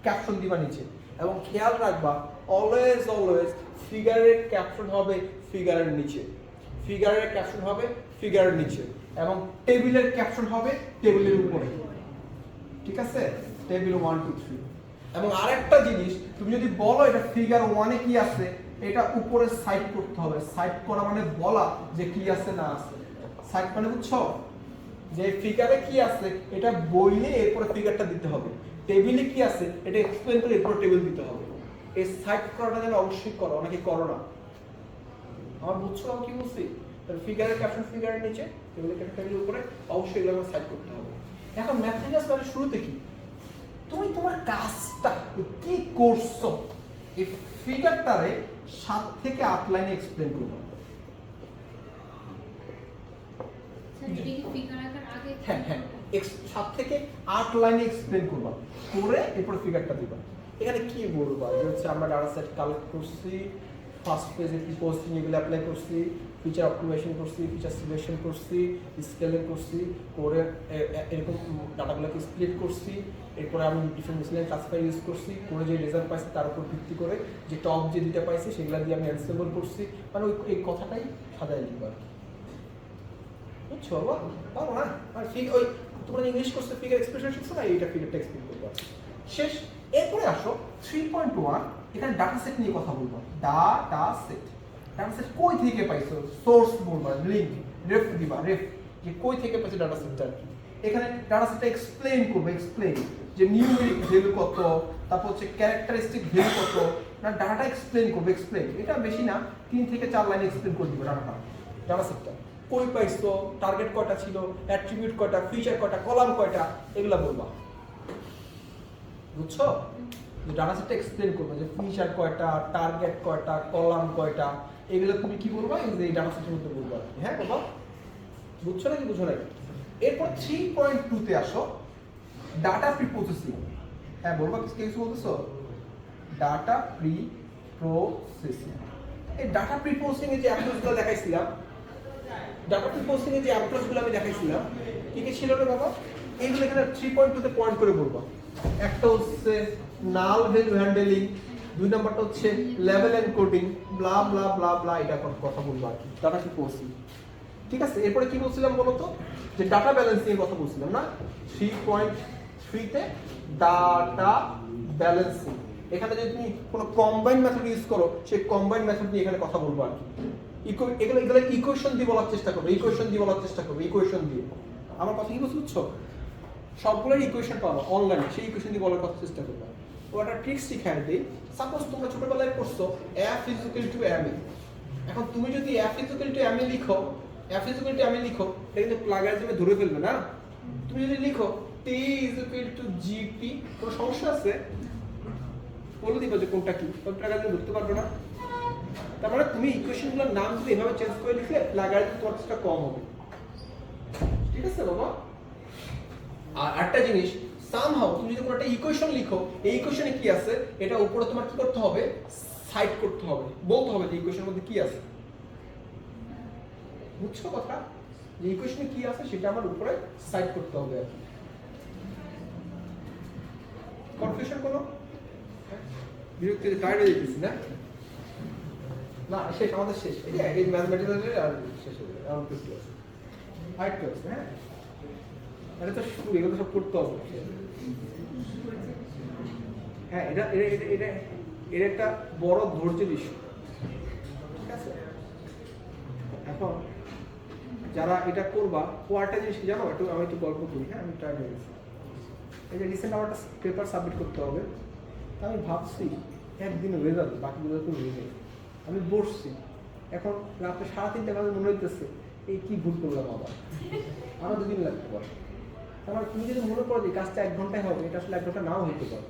ক্যাপশন দিবা নিচে, এবং খেয়াল রাখবা অলওয়েজ ফিগারের ক্যাপশন হবে ফিগারের নিচে, ফিগারের ক্যাপশন হবে ফিগারের নিচে, এবং টেবিলের ক্যাপশন হবে টেবিলের উপরে, ঠিক আছে? টেবিল 1 2 3। এবং আরেকটা জিনিস, তুমি যদি বলো এটা ফিগার 1 এ কি আছে, এটা উপরে সাইড করতে হবে, সাইড করা মানে বলা যে কি আছে না আছে, সাইড মানে বুঝছো যে ফিগারে কি আছে এটা বইলে এরপরে ফিগারটা দিতে হবে, টেবিলে কি আছে এটা এক্সপ্লেইন করে এরপর টেবিল দিতে হবে। এই সাইড করাটা যেন অবশ্যই করো, অনেকে করো না, আমার বুঝছো আমি কি বলছি? ফিগারের ক্যাপশন ফিগারের নিচে, টেবিলের উপরে, অবশ্যই এগুলো সাইড করতে হবে। এখন ম্যাথমেটিক্স মানে শুরুতে কি, তুমি তোমার কাজটা কি করছো এই ফিগারটারে 7 থেকে 8 লাইনে এক্সপ্লেইন করবে। হ্যাঁ 7 থেকে 8 লাইনে এক্সপ্লেইন করবা, করে এরপর ফিগারটা দিবা। এখানে কি বলবা যে হচ্ছে আমরা ডাটা সেট কালেক্ট করছি, ফার্স্ট পেজে প্রিপোজিশন এগুলো অ্যাপ্লাই করছি, ফিচার অপটিমাইজেশন করছি, ফিচার সিলেকশন করছি, স্কেলিং করছি, করে এরকম ডাটাগুলোকে স্প্লিট করছি, এরপরে আমি ডিফারেন্ট মিসলেনিয়াস ক্লাসিফায়ার ইউজ করছি, করে যে রেজাল্ট পাইছি তার উপর ভিত্তি করে যে টপ যে দুইটা পাইছি সেগুলো দিয়ে আমি অ্যানসেম্বল করছি, মানে ওই এই কথাটাই সাজাই লিখবা আর কি, বুঝছো বাবা? পারো না? আর ঠিক ওই তোমরা ইংলিশ কোর্সে ফিগার এক্সপ্রেশন শিখছো না, এইটা ফিগারটা এক্সপ্লেন করবা, শেষ। এরপরে আসো 3.1, এখানে ডাটা সেট নিয়ে কথা বলবো। ডাটা সেট কই থেকে পাইছো, সোর্স বলবা, লিংক, রেফ দিবা, রেফ যে কই থেকে পাইছো ডাটা সেটটা আর কি। এখানে ডাটা সেটটা এক্সপ্লেইন করবে, এক্সপ্লেইন যে নিউমেরিক ভ্যালু কত, তারপর হচ্ছে ক্যারেক্টারিস্টিক ভ্যালু কত, না ডাটা এক্সপ্লেইন করবে, এক্সপ্লেইন এটা বেশি না 3 থেকে 4 লাইনে এক্সপ্লেইন করে দিবে ডাটা সেটটা, কই পাইছো, টার্গেট কয়টা ছিল, অ্যাট্রিবিউট কয়টা, ফিচার কয়টা, কলাম কয়টা, এগুলা বলবা, বুঝছো? যে ডাটা সেটটা এক্সপ্লেইন করবে যে ফিচার কয়টা, টার্গেট কয়টা, কলাম কয়টা, এগুলো তুমি কি বলবা এই ডাটা সেটের মধ্যে বলবা, হ্যাঁ বাবা? বুঝছো নাকি বুঝো নাকি? এরপর 3.2 তে আসো, ডাটা প্রিপ্রসেসিং। হ্যাঁ বলবা, কিছু বলতেছো? Data preprocessing. এই ডাটা প্রিপ্রসেসিং এর যে অ্যাপ্রোচগুলো দেখাইছিলাম, ডাটা প্রিপ্রসেসিং এর যে অ্যাপ্রোচগুলো আমি দেখাইছিলাম, কি কি ছিল রে বাবা? এইগুলো এখানে 3.2 তে পয়েন্ট করে বলবা। একটা হচ্ছে নাল ভ্যালু হ্যান্ডলিং, 2 নাম্বারটা হচ্ছে লেভেল এনকোডিং, ব্লা ব্লা ব্লা ব্লা, এটা কথা বলবো আর কি, ডাটা প্রিপ্রসেসিং, ঠিক আছে? এরপরে কি বলছিলাম বলো তো, যে ডাটা ব্যালেন্সিং এর কথা বলছিলাম না, 3.3 তে ডাটা ব্যালেন্সিং। এখানে যদি তুমি কোনো কম্বাইন মেথড ইউজ করো, সেই কম্বাইন মেথড নিয়ে এখানে কথা বলবো আর কি। এগুলো ইকুয়েশন দিয়ে বলার চেষ্টা করবে, ইকুয়েশন দিয়ে। আমার কথা কি বুঝছো? সবগুলোর ইকুয়েশন পাবো অনলাইনে, সেই ইকুয়েশন দিয়ে বলার কথা চেষ্টা করবে। ও একটা ট্রিক্স শিখাই দিই। সাপোজ তোমরা ছোটবেলায় পড়ছো f = ma, এখন তুমি যদি f = ma লিখো, এটা কিন্তু প্লাগারিজমে ধরে ফেলবে না। তুমি যদি লিখো t = gp, কোনো সমস্যা আছে? বলে দিবা যে কোনটা কি, তখন প্লাগারিজম ধরতে পারবে না। তার মানে তুমি ইকুয়েশনগুলোর নাম যদি এভাবে চেঞ্জ করে লিখলে প্লাগারিজম তোমার কম হবে, ঠিক আছে বাবা? আর একটা জিনিস, সামহাউ তুমি যদি কোনো একটা ইকুয়েশন লিখো, এই ইকুয়েশনে কি আছে এটা উপরে তোমার কি করতে হবে, সাইড করতে হবে, বলতে হবে যে ইকুয়েশনের মধ্যে কি আছে। বুঝছো কথা, যে ইকুয়েশনে কি আছে সেটা আমার উপরে সাইড করতে হবে আর কি। কনফিউশন কোনো? বিরক্তি টায়ার্ড হয়ে যেতেছি না? না শেষ, আমাদের শেষ। এই যে এই ম্যাথমেটিক্যালের আর শেষ হয়ে যাবে, আর কিছু আছে আরেকটু আছে। হ্যাঁ এটা তো শুরু, এগুলো সব করতে হবে। হ্যাঁ এটা এটা এটা এটা এটা একটা বড় ধৈর্যের ইস্যু, ঠিক আছে? এখন যারা এটা করবা, কোয়ারটা জিনিস কি জানো, একটু আমি একটু গল্প করি। হ্যাঁ আমি ট্রাই করেছি, এই যে রিসেন্ট আমার একটা পেপার সাবমিট করতে হবে, তা আমি ভাবছি একদিন রেজাল্ট, বাকিগুলো তো হয়ে গেছে। আমি বসছি, এখন রাত্রে 3:30 বাজে মনে হইতেছে এই কি ভুল করলাম, আবার 2 দিন লাগতে পারে। আমার তুমি যদি মনে করো যে কাজটা 1 ঘন্টায় হবে, এটা আসলে 1 ঘন্টা নাও হতে পারে।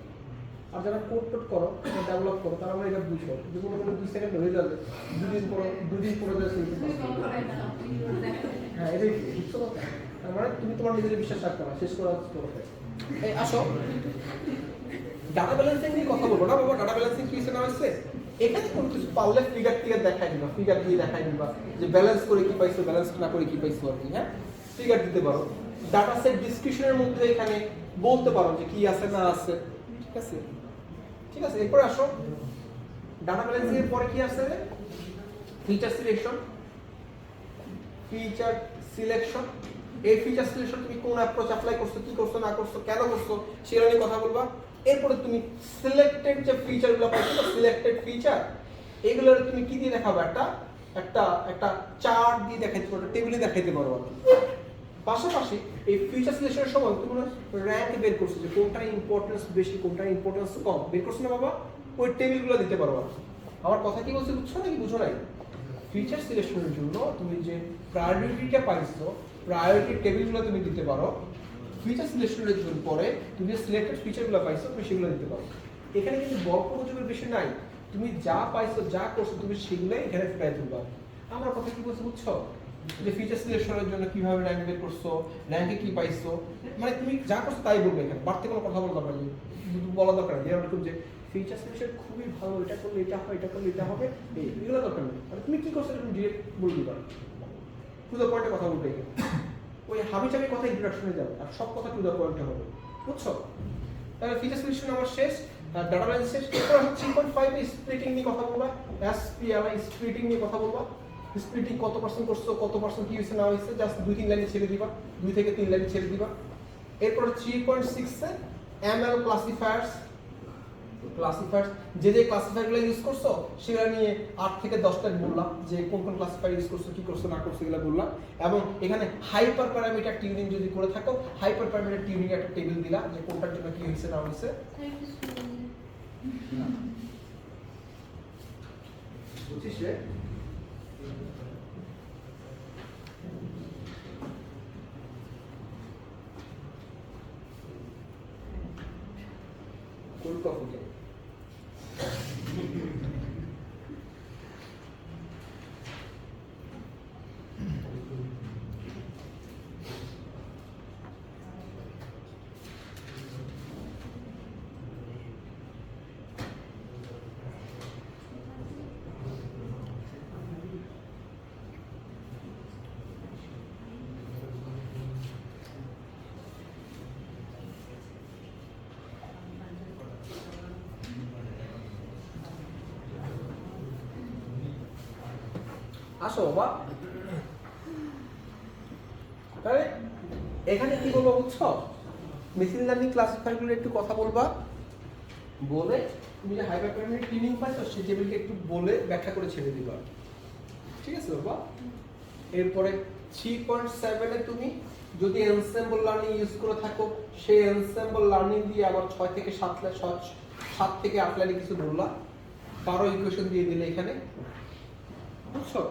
আর যারা কোড টোড করো, ডেভেলপ করো, তারা আমরা এটা বুঝবো যে কোনো 2 সেকেন্ড হয়ে যাবে, 2 দিন পরে হ্যাঁ এটাই বুঝছো কথা। তার মানে তুমি তোমার নিজের বিশ্বাস রাখতে না, শেষ করা করতে। এই আসো ডাটা ব্যালেন্সিং নিয়ে কথা বলবো না বাবা। ডাটা ব্যালেন্সিং কি না হচ্ছে, এখানে কোনো কিছু পারলে ফিগার টিগার দেখাই দিবা, ফিগার দিয়ে দেখাই দিবা যে ব্যালেন্স করে কি পাইছো, ব্যালেন্স না করে কি পাইছো আর কি। হ্যাঁ ফিগার দিতে পারো, ডাটা সেট ডিসক্রিপশনের মধ্যে এখানে বলতে পারো যে কি আছে না আছে, ঠিক আছে? ঠিক আছে, এরপরে আসো ডাটা ব্যালেন্সিং এর পরে কি আছে, ফিচার সিলেকশন। ফিচার সিলেকশন, এই ফিচার সিলেকশন তুমি কোন অ্যাপ্রোচ অ্যাপ্লাই করছো, কি করছো না করছো, কেন করছো সেটা নিয়ে কথা বলবা। এরপরে তুমি সিলেক্টেড যে ফিচারগুলো পাইছো, সিলেক্টেড ফিচার, এগুলোর তুমি কি দিয়ে দেখাবে, একটা একটা একটা চার্ট দিয়ে দেখাইতে পারো, টেবিলে দেখাইতে পারো আর কি। পাশাপাশি এই ফিচার সিলেকশনের সময় তুমি র্যাঙ্ক বের করছো যে কোনটার ইম্পর্টেন্স বেশি, কোনটার ইম্পর্টেন্স কম, বের করছো না বাবা, ওই টেবিলগুলো দিতে পারো আর কি। আমার কথা কি বলছি বুঝছো নাকি বুঝো নাই? ফিচার সিলেকশনের জন্য তুমি যে প্রায়োরিটিটা পাইছো, প্রায়োরিটি টেবিলগুলো তুমি দিতে পারো। ফিচার সিলেকশনের জন্য পরে তুমি যে সিলেক্টেড ফিচারগুলো পাইছো তুমি সেগুলো দিতে পারো। এখানে কিন্তু গল্প গুজবের বিষয় নাই, তুমি যা পাইছো যা করছো তুমি সেগুলোই এখানে ফুটাই তুলবা। আমার কথা কি বলছি বুঝছো, যে ফিচার সিলেকশনের জন্য কিভাবে র্যাঙ্ক বের করছো, র্যাঙ্কে কি পাইছো, মানে তুমি যা করছো তাই বলবে, এখানে বাড়তি কোনো কথা বলা দরকার নেই, বলা দরকার নেই এরকম যে ফিচার সিলেকশন খুবই ভালো, এটা করলে এটা হয়, এটা করলে এটা হবে, এইগুলো দরকার নেই। মানে তুমি কি করছো তুমি ডিরেক্ট বলতে পারো, টু দ্য পয়েন্টে কথা বলবে। ওই হাবিজাবি কথা ইন্ট্রোডাকশনে যাবে, আর সব কথা টু দ্য পয়েন্টে হবে, বুঝছো? তাহলে ফিচার সিলেকশন আমার শেষ, ডাটা ব্যালেন্স শেষ। এরপর 3.5 এ স্প্লিটিং নিয়ে কথা বলবা, এসপিএলআই স্প্লিটিং নিয়ে কথা বলবা। স্প্লিটিং কত পার্সেন্ট করছো, কত পার্সেন্ট কি হয়েছে না হয়েছে, জাস্ট 2-3 লাইনে ছেড়ে দিবা, 2 থেকে 3 লাইনে ছেড়ে দিবা। এরপর 3.6 এ এমএল ক্লাসিফায়ার্স, যে যে ক্লাসিফায়ারগুলো ইউজ করছো সেগুলো নিয়ে 8 থেকে 10টা বললাম, যে কোন কোন ক্লাসিফায়ার ইউজ করছো, কি করছো না করছো এগুলো বললাম। এবং এখানে হাইপার প্যারামিটার টিউনিং যদি করে থাকো, হাইপার প্যারামিটার টিউনিং একটা টেবিল দিলা যে কোনটার জন্য কি হয়েছে না হয়েছে। বুঝছিস রে? কোন কফিতে আসো বাবা। তাহলে এখানে কি বলবো বুঝছো, মেশিন লার্নিং ক্লাসিফায়ারগুলো একটু কথা বলবা, বলে তুমি যে হাইপার প্যারামিটার টিউনিং পাইছো সেই টেবিলকে একটু বলে ব্যাখ্যা করে ছেড়ে দিবা, ঠিক আছে বাবা? এরপরে 3.7 এ তুমি যদি এনসেম্বল লার্নিং ইউজ করে থাকো, সেই এনসেম্বল লার্নিং দিয়ে আবার 6 থেকে 7 থেকে 8 লাইনে কিছু বললা, 12 ইকুয়েশন দিয়ে দিলে এখানে, বুঝছো?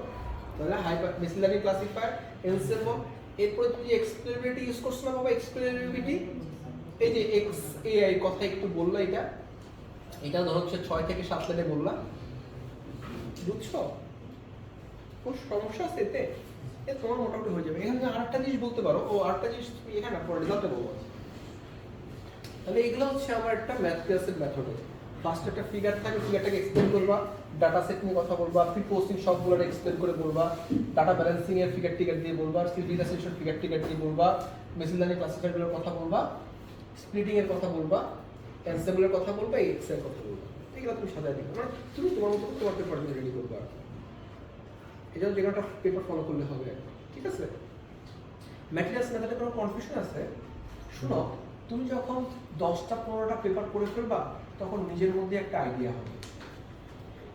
তাহলে hyper machine learning classifier, ensemble. এরপরে তুমি এক্সপ্লেনেবিলিটি ইউজ করছো না বাবা, এক্সপ্লেনেবিলিটি, এই যে এক্স এআই কথা একটু বললা, এটা ধরো হচ্ছে 6 থেকে 7 লাইনে বললা, বুঝছো? কোন সমস্যা আছে এতে? তোমার মোটামুটি হয়ে যাবে। এখানে আরেকটা জিনিস বলতে পারো, ও আরেকটা জিনিস তুমি এখানে পরে রেজাল্টে বলবো। তাহলে এগুলো হচ্ছে আমার একটা ম্যাথ ক্লাসের মেথড। ফার্স্ট একটা ফিগার থাকে, ফিগারটাকে এক্সপ্লেন করবা, ডাটা সেট নিয়ে কথা বলবা, প্রিপোজিং সবগুলো এক্সপ্লেন করে বলবা, ডাটা ব্যালেন্সিং এর ফিগার টিগার দিয়ে বলবা, সিরিয়ালাইজেশন ফিগার টিগার দিয়ে বলবা, মেশিন লার্নিং ক্লাসিফায়ারগুলোর কথা বলবা, স্প্লিটিং এর কথা বলবা, এনসেম্বলের কথা বলবা, এক্স এর কথা বলবা। এগুলো তুমি সাজায় দিবে, মানে তুমি তোমার মতো তোমার পেপারগুলো রেডি করবা। এই জন্য যে একটা পেপার ফলো করলে হবে, ঠিক আছে? ম্যাটেরিয়ালস মেথডে কোনো কনফিউশন আছে? শোনো, তুমি যখন 10টা 15টা পেপার করে ফেলবা তখন নিজের মধ্যে একটা আইডিয়া হবে।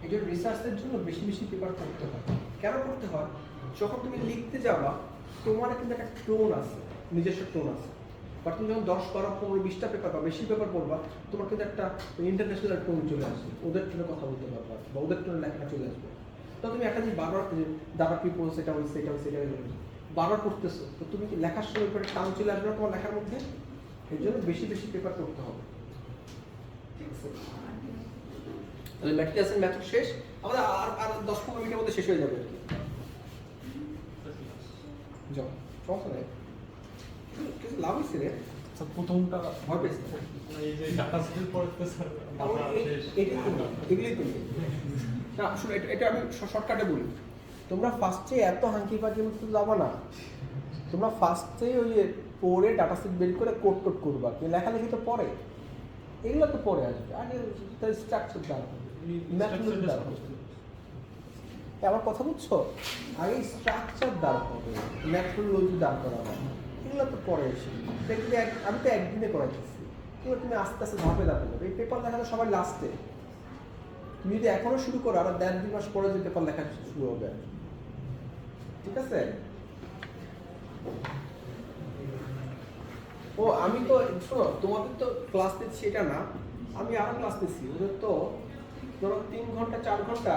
এই জন্য রিসার্চের জন্য বেশি বেশি পেপার করতে হয়। কেন করতে হয়? যখন তুমি লিখতে যাবা তোমার কিন্তু একটা টোন আছে, নিজস্ব টোন আছে। বাট তুমি যখন 10, 12, 15, 20টা পেপার বা বেশি পেপার পড়বা তোমার কিন্তু একটা ইন্টারন্যাশনাল টোন চলে আসবে, ওদের টোনে কথা বলতে পারবা বা ওদের টোনে লেখাটা চলে আসবে। তো তুমি একটা জিনিস বারবার ডাটা পিপল সেটা বারবার পড়তেছো, তো তুমি কি লেখার সময় পরে টান চলে আসবে না তোমার লেখার মধ্যে? এই জন্য বেশি বেশি পেপার করতে হবে, ঠিক আছে? তাহলে ম্যাট্রিক্সের মেথড শেষ, আমাদের আর 10-15 মিনিটের মধ্যে শেষ হয়ে যাবে আর কি। যাও, সমস্যা নেই, কিছু লাভ হয়েছে রে। স্যার প্রথমটা ভয় পেয়েছে এই যে ডাটা সেটের পরে তো স্যার এগুলোই তো না, শুনো, এটা আমি শর্টকাটে বলি। তোমরা ফার্স্টে এত হাঙ্কি পাকি মতো যাবা না, তোমরা ফার্স্টে ওই পড়ে ডাটা সেট বের করে কোড টোড করবা, কিন্তু লেখালেখি তো পরে, এগুলো তো পরে আসবে, আগে তার স্ট্রাকচার দাঁড় হবে, ম্যাথমেটিক্স দাঁড় হবে। আমার কথা বুঝছো? আগে স্ট্রাকচার দাঁড় হবে, ম্যাথোলজি দাঁড় করা হবে, এগুলো তো পরে এসে। আমি তো একদিনে করাইতেছি, এবার তুমি আস্তে আস্তে ধাপে ধাপে যাবে। এই পেপার লেখা তো সবাই লাস্টে, তুমি যদি এখনো শুরু করো আর 1.5-2 মাস পরে যে পেপার লেখা শুরু হবে, ঠিক আছে? ও আমি তো শোনো, তোমাদের তো ক্লাস নিচ্ছি এটা না, আমি আরো ক্লাস নিচ্ছি। ওদের তো ধরো 3 ঘন্টা 4 ঘন্টা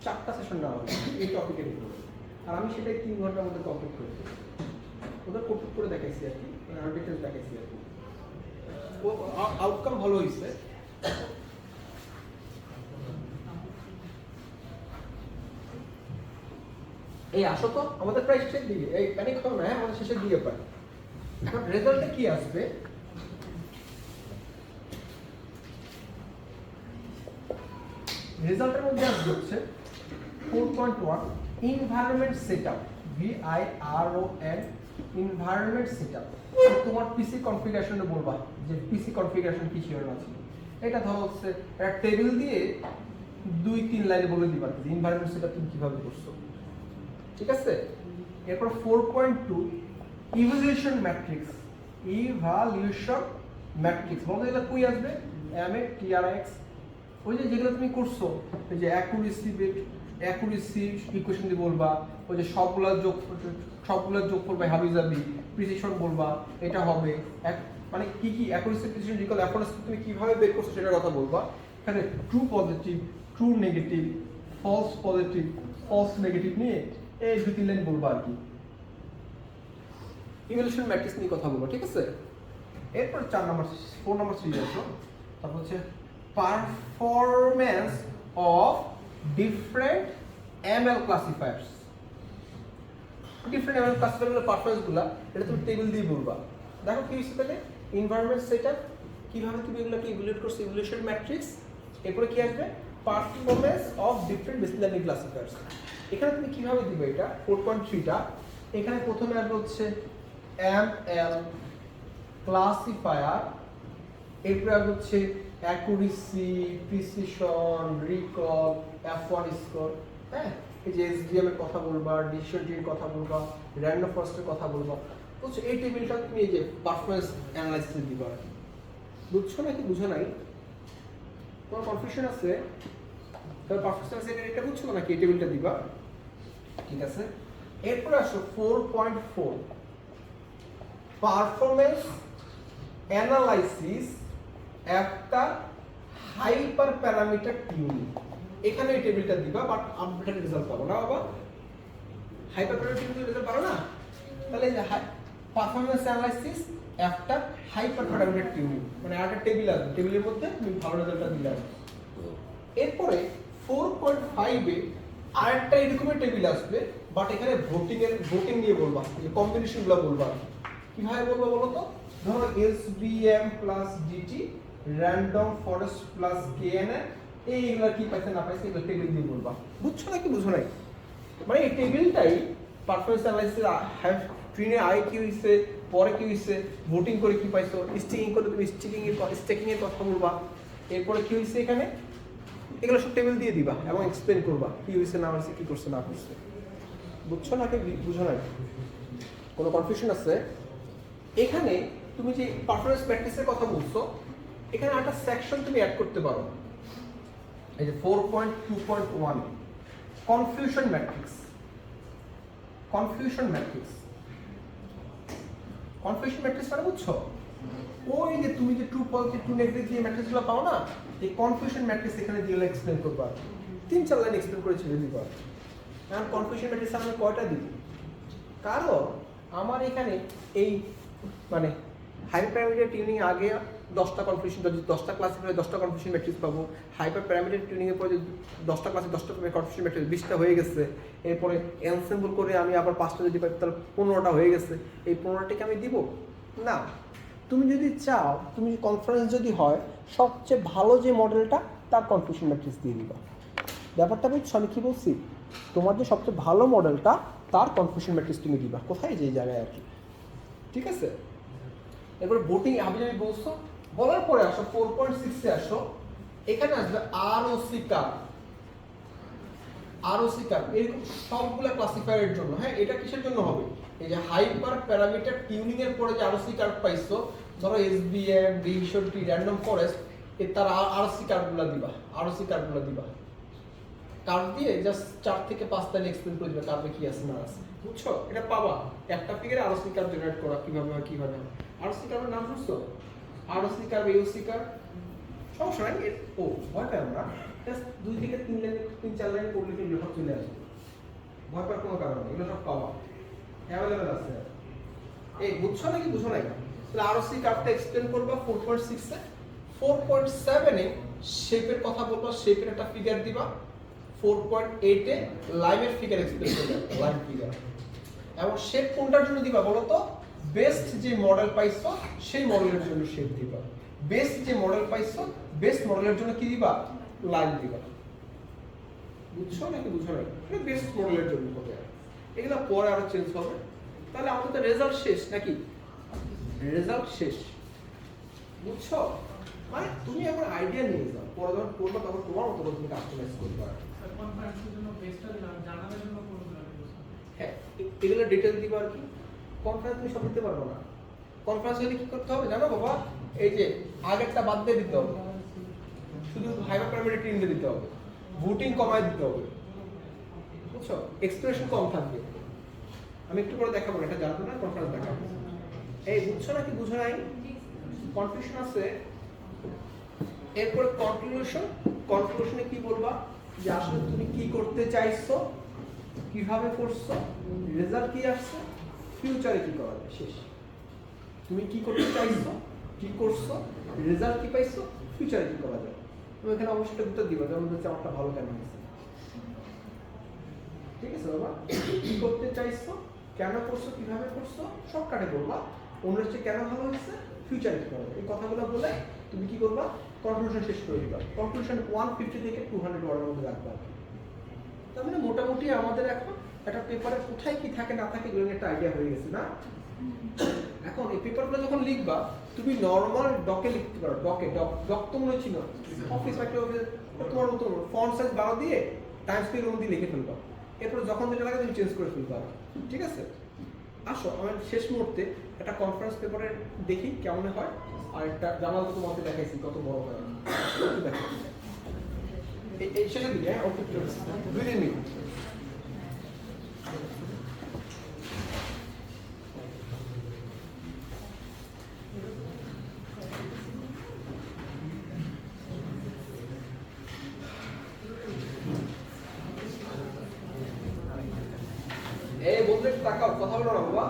4টা সেশন নেওয়া হবে এই টপিকের উপরে, আর আমি সেটাই 3 ঘন্টার মধ্যে কমপ্লিট করে দিই। ওদের কমপ্লিট করে দেখাইছি আর কি, আরো ডিটেলস দেখাইছি আর কি। ও আউটকাম ভালো হয়েছে। এই আসো তো, আমাদের প্রায় শেষের দিকে, এই প্যানিক হবে না, আমাদের শেষের দিকে প্রায়। এখন রেজাল্টে কি আসবে? রেজাল্টের মধ্যে আসবে হচ্ছে 4.1 environment setup, VIRON environment setup. তোমার পিসি কনফিগারেশনে বলবা যে পিসি কনফিগারেশন কি ছিল না ছিল। এটা ধরো হচ্ছে একটা টেবিল দিয়ে 2-3 লাইনে বলে দিবা যে এনভায়রনমেন্ট সেটআপ তুমি কিভাবে করছো, ঠিক আছে? এরপর 4.2 ইভালুয়েশন ম্যাট্রিক্স, ইভালুয়েশন ম্যাট্রিক্স বলতে এটা কই আসবে? MATRIX, ওই যে যেগুলো তুমি করছো, এই যে অ্যাকুরেসি ইকুয়েশন দিয়ে বলবা, ওই যে সবগুলোর যোগফল বাই হাবিজাবি, প্রিসিশন বলবা, এটা হবে মানে কি কি অ্যাকুরেসি প্রিসিশন ইকুয়াল এফোর্টস তুমি কিভাবে বের করছো সেটার কথা বলবা। এখানে true positive, true negative, false positive, false negative নিয়ে এই 2-3 লাইন বলবা আর কি। ইভ্যালুয়েশন ম্যাট্রিক্স নিয়ে কথা বলবো, ঠিক আছে? এরপর 4 নম্বর সিরিজ আসলো, তারপর হচ্ছে performance of different ML classifiers. Different ML ক্লাসিফায়ারগুলোর পারফরম্যান্সগুলো এটা তুমি টেবিল দিয়ে বলবা। দেখো কি হচ্ছে তাহলে, এনভায়রনমেন্ট সেটআপ কিভাবে তুমি এগুলোকে ইভ্যালুয়েট করছো, ইভ্যালুয়েশন ম্যাট্রিক্স, এরপর কি আসবে? Performance of different machine learning classifiers. এখানে তুমি কিভাবে দিবে এটা 4.3টা? এখানে প্রথমে আসবে হচ্ছে ML ক্লাসিফায়ার, এরপর আসবে হচ্ছে accuracy, precision, recall, F1 score, হ্যাঁ, এই যে SVM এর কথা বলবা, ডিসিশন ট্রির কথা বলবা, র্যান্ডম ফরেস্টের কথা বলবা, বুঝছো? এই টেবিলটা তুমি এই যে পারফরম্যান্স অ্যানালাইসিস দিবা। বুঝছো নাকি বুঝো নাই? তোমার কনফিউশন আছে? তবে পারফরম্যান্স এটা বুঝছো নাকি এই টেবিলটা দিবা, ঠিক আছে? এরপর আসো 4.4 পারফরম্যান্স অ্যানালাইসিস একটা হাইপার প্যারামিটার টিউনিং। এখানে এই টেবিলটা দিবা, বাট আপডেটেড রেজাল্ট পাবো না বাবা। হাইপার প্যারামিটার টিউনিং রেজাল্ট পারো না, তাহলে এই যে পারফরম্যান্স অ্যানালাইসিস একটা হাইপার প্যারামিটার টিউনিং, মানে একটা টেবিল আছে, টেবিলের মধ্যে তুমি ভালো রেজাল্টটা দিলে আসবে। এরপরে 4.5 এ আরেকটা এরকমের টেবিল আসবে, বাট এখানে ভোটিং নিয়ে বলবা, যে কম্বিনেশনগুলো বলবা। কিভাবে বলবা বলো তো? ধরো SBM plus DT random forest plus KNN এইগুলা কি পাইছে না পাইছে এগুলো টেবিল দিয়ে বলবা, বুঝছো নাকি বুঝো নাই? মানে এই টেবিলটাই পারফরম্যান্স অ্যানালাইসিস হ্যাভ ট্রেনে আগে কি হইছে পরে কি হইছে ভোটিং করে কি পাইছো, স্টিকিং করে তুমি স্টেকিং এর কথা বলবা, এরপরে কি হইছে এখানে এগুলো সব টেবিল দিয়ে দিবা এবং এক্সপ্লেন করবা কি হইছে না হইছে কি করছে না করছে, বুঝছো নাকি বুঝো নাই? কোনো কনফিউশন আছে? এখানে তুমি যে পারফরম্যান্স ম্যাট্রিক্সের কথা বলছো এখানে একটা সেকশন তুমি অ্যাড করতে পারো, এই যে 4.2.1 কনফিউশন ম্যাট্রিক্স। কনফিউশন ম্যাট্রিক্স মানে বুঝছো? ওই যে তুমি যে ট্রু পজিটিভ ট্রু নেগেটিভ যে ম্যাট্রিক্সগুলো পাও না, এই কনফিউশন ম্যাট্রিক্স এখানে দিয়ে এক্সপ্লেন করবা, 3-4 লাইন এক্সপ্লেন করে ছেড়ে দিবা। এখন কনফিউশন ম্যাট্রিক্স আমি কয়টা দিব? কারণ আমার এখানে এই মানে হাই প্যারামিটার টিউনিং আগে 10টা কনফিউশন, যদি 10টা ক্লাসে হলে 10টা কনফিউশন ম্যাট্রিক্স পাবো, হাইপার প্যারামিটার টিউনিং এর পরে যদি 10টা ক্লাসে 10টা কনফিউশন ম্যাট্রিক্স 20টা হয়ে গেছে, এরপরে এনসেম্বল করে আমি আবার 5টা যদি পাই তাহলে 15টা হয়ে গেছে, এই 15টাকে আমি দিব না। তুমি যদি চাও, তুমি কনফারেন্স যদি হয় সবচেয়ে ভালো যে মডেলটা তার কনফিউশন ম্যাট্রিক্স দিয়ে দিবা। ব্যাপারটা বুঝছো আমি কি বলছি? তোমার যে সবচেয়ে ভালো মডেলটা তার কনফিউশন ম্যাট্রিক্স তুমি দিবা, কোথায় যে জায়গায় আর কি, ঠিক আছে? এরপর ভোটিং আমি যদি বলছো বলার পরে আসো 4.6 এ আসো, এখানে আসবে ROC কার্ভ। এরকম সবগুলা ক্লাসিফায়ারের জন্য, হ্যাঁ এটা কিসের জন্য হবে? এই যে হাইপার প্যারামিটার টিউনিং এর পরে যে ROC কার্ভ পাইছো, ধরো SBM D60 র্যান্ডম ফরেস্ট এর তার ROC কার্ভগুলো দিবা, কার্ভ দিয়ে জাস্ট 4 থেকে 5 লাইন এক্সপ্লেন করে দিবা কার্ভে কি আছে না আছে, বুঝছো? এটা পাবা একটা ফিগারে ROC কার্ভ জেনারেট করা কিভাবে হয় কিভাবে হয়। ROC কার্ভের নাম শুনছো? ROC কার্ভ, AOC কার্ভ, সমস্যা নাই। ও ভয় পাই আমরা, জাস্ট 2 থেকে 3 লাইন 3-4 লাইন পড়লে কিন্তু লেখা চলে আসবে, ভয় পাওয়ার কোনো কারণ নেই, এগুলো সব পাওয়া অ্যাভেলেবল আছে। এই বুঝছো নাকি বুঝো নাই? তাহলে ROC কার্ভটা এক্সপ্লেন করবা 4.6 এ। 4.7 এ শেপের কথা বলবা, শেপের একটা ফিগার দিবা। 4.8 এ লাইনের ফিগার এক্সপ্লেন করবা, লাইন ফিগার। এবং শেপ কোনটার জন্য দিবা বলো তো? বেস্ট যে মডেল পাইছো সেই মডেলের জন্য শেপ দিবা, বেস্ট যে মডেল পাইছো বেস্ট মডেলের জন্য কি দিবা? লাইন দিবা, বুঝছো নাকি বুঝো নাই? এটা বেস্ট মডেলের জন্য হবে, এগুলো পরে আরো চেঞ্জ হবে। তাহলে আমাদের তো রেজাল্ট শেষ নাকি? রেজাল্ট শেষ, বুঝছো? মানে তুমি এখন আইডিয়া নিয়ে যাও, পরে যখন করবে তখন তোমার মতো করে তুমি কাস্টমাইজ করবে। কনফারেন্সের জন্য বেস্টটা জানানোর জন্য কোনগুলো দিবেন? হ্যাঁ এগুলো ডিটেইল দিবা আর কি। কনফারেন্স তুমি সব দিতে পারবো না। কনফারেন্স হলে কি করতে হবে জানো বাবা? এই যে আগেরটা বাদ দিয়ে দিতে হবে, শুধু হাইপার প্যারামিটার টিউনিং দিতে হবে, ভোটিং কমায় দিতে হবে, বুঝছো? এক্সপ্রেশন কম থাকবে। আমি একটু পরে দেখাবো, এটা জানবো না, কনফারেন্স দেখাবো। এই বুঝছো নাকি বুঝো নাই? কনফিউশন আছে। এরপর কনক্লুশনে কি বলবা? যে আসলে তুমি কি করতে চাইছো, কিভাবে করছো, রেজাল্ট কি আসছে, ফিউচারে কি করা যায়, শেষ। তুমি কি করতে চাইছো, কি করছো, রেজাল্ট কি পাইছো, ফিউচারে কি করা যায়। তুমি এখানে অবশ্যই উত্তর দিবা, যেমন হচ্ছে আমারটা ভালো কেন হয়েছে, ঠিক আছে বাবা? কি করতে চাইছো, কেন করছো, কিভাবে করছো, সব কাটে বলবা। অন্যের চেয়ে কেন ভালো হয়েছে, ফিউচারে কি করা যায়, এই কথাগুলো বলে তুমি কি করবা? কনক্লুশন শেষ করে দিবা। কনক্লুশন 150 থেকে 200 ওয়ার্ডের মধ্যে রাখবা। তার মানে মোটামুটি আমাদের এখন একটা পেপারে কোথায় কি থাকে না থাকে এগুলো একটা আইডিয়া হয়ে গেছে না? এখন এই পেপারগুলো যখন লিখবা তুমি নরমাল ডকে লিখতে পারো, ডক তো মনে ছিল অফিস তোমার মতো ফন্ট সাইজ বাড়া দিয়ে টাইম স্পেস অনুযায়ী লিখে ফেলবা। এরপর যখন যেটা লাগে তুমি চেঞ্জ করে ফেলবা, ঠিক আছে? আসো আমার শেষ মুহূর্তে একটা কনফারেন্স পেপারে দেখি কেমন হয়, আর একটা জানাল তো তোমাকে দেখাইছি কত বড় হয়, দেখো এই শেষে দিকে। হ্যাঁ ওকে, 2 মিনিট। এই বন্ধু একটু তাকাও, কথা বলো না বাবা।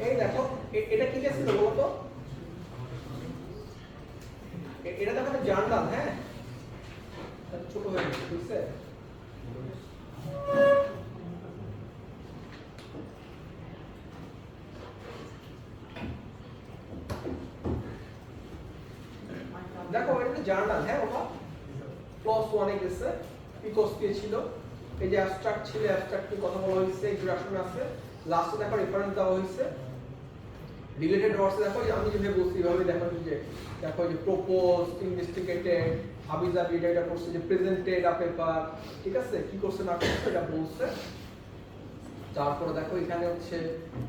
এই দেখো এটা কি ছিল বলো তো? এটা দেখো একটা জার্নাল, হ্যাঁ ছোট হয়ে গেছে, বুঝছে? দেখো এটা জার্নাল, হ্যাঁ বাবা ক্লস 1 এ গেছে, পিকস কে ছিল, এই যে অ্যাবস্ট্রাক্ট ছিল, অ্যাবস্ট্রাক্ট নিয়ে কথা বলা হয়েছে, ইন্ট্রোডাকশন আছে, লাস্টে দেখো রেফারেন্স দেওয়া হয়েছে, রিলেটেড ওয়ার্ডস দেখো যে আমি যেভাবে বলছি এইভাবে দেখো যে দেখো যে প্রপোজ, ইনভেস্টিগেটেড, হাবিজাবি এটা করছে, যে প্রেজেন্টেড আ পেপার, ঠিক আছে, কি করছে না করছে এটা বলছে। তারপরে দেখো এখানে হচ্ছে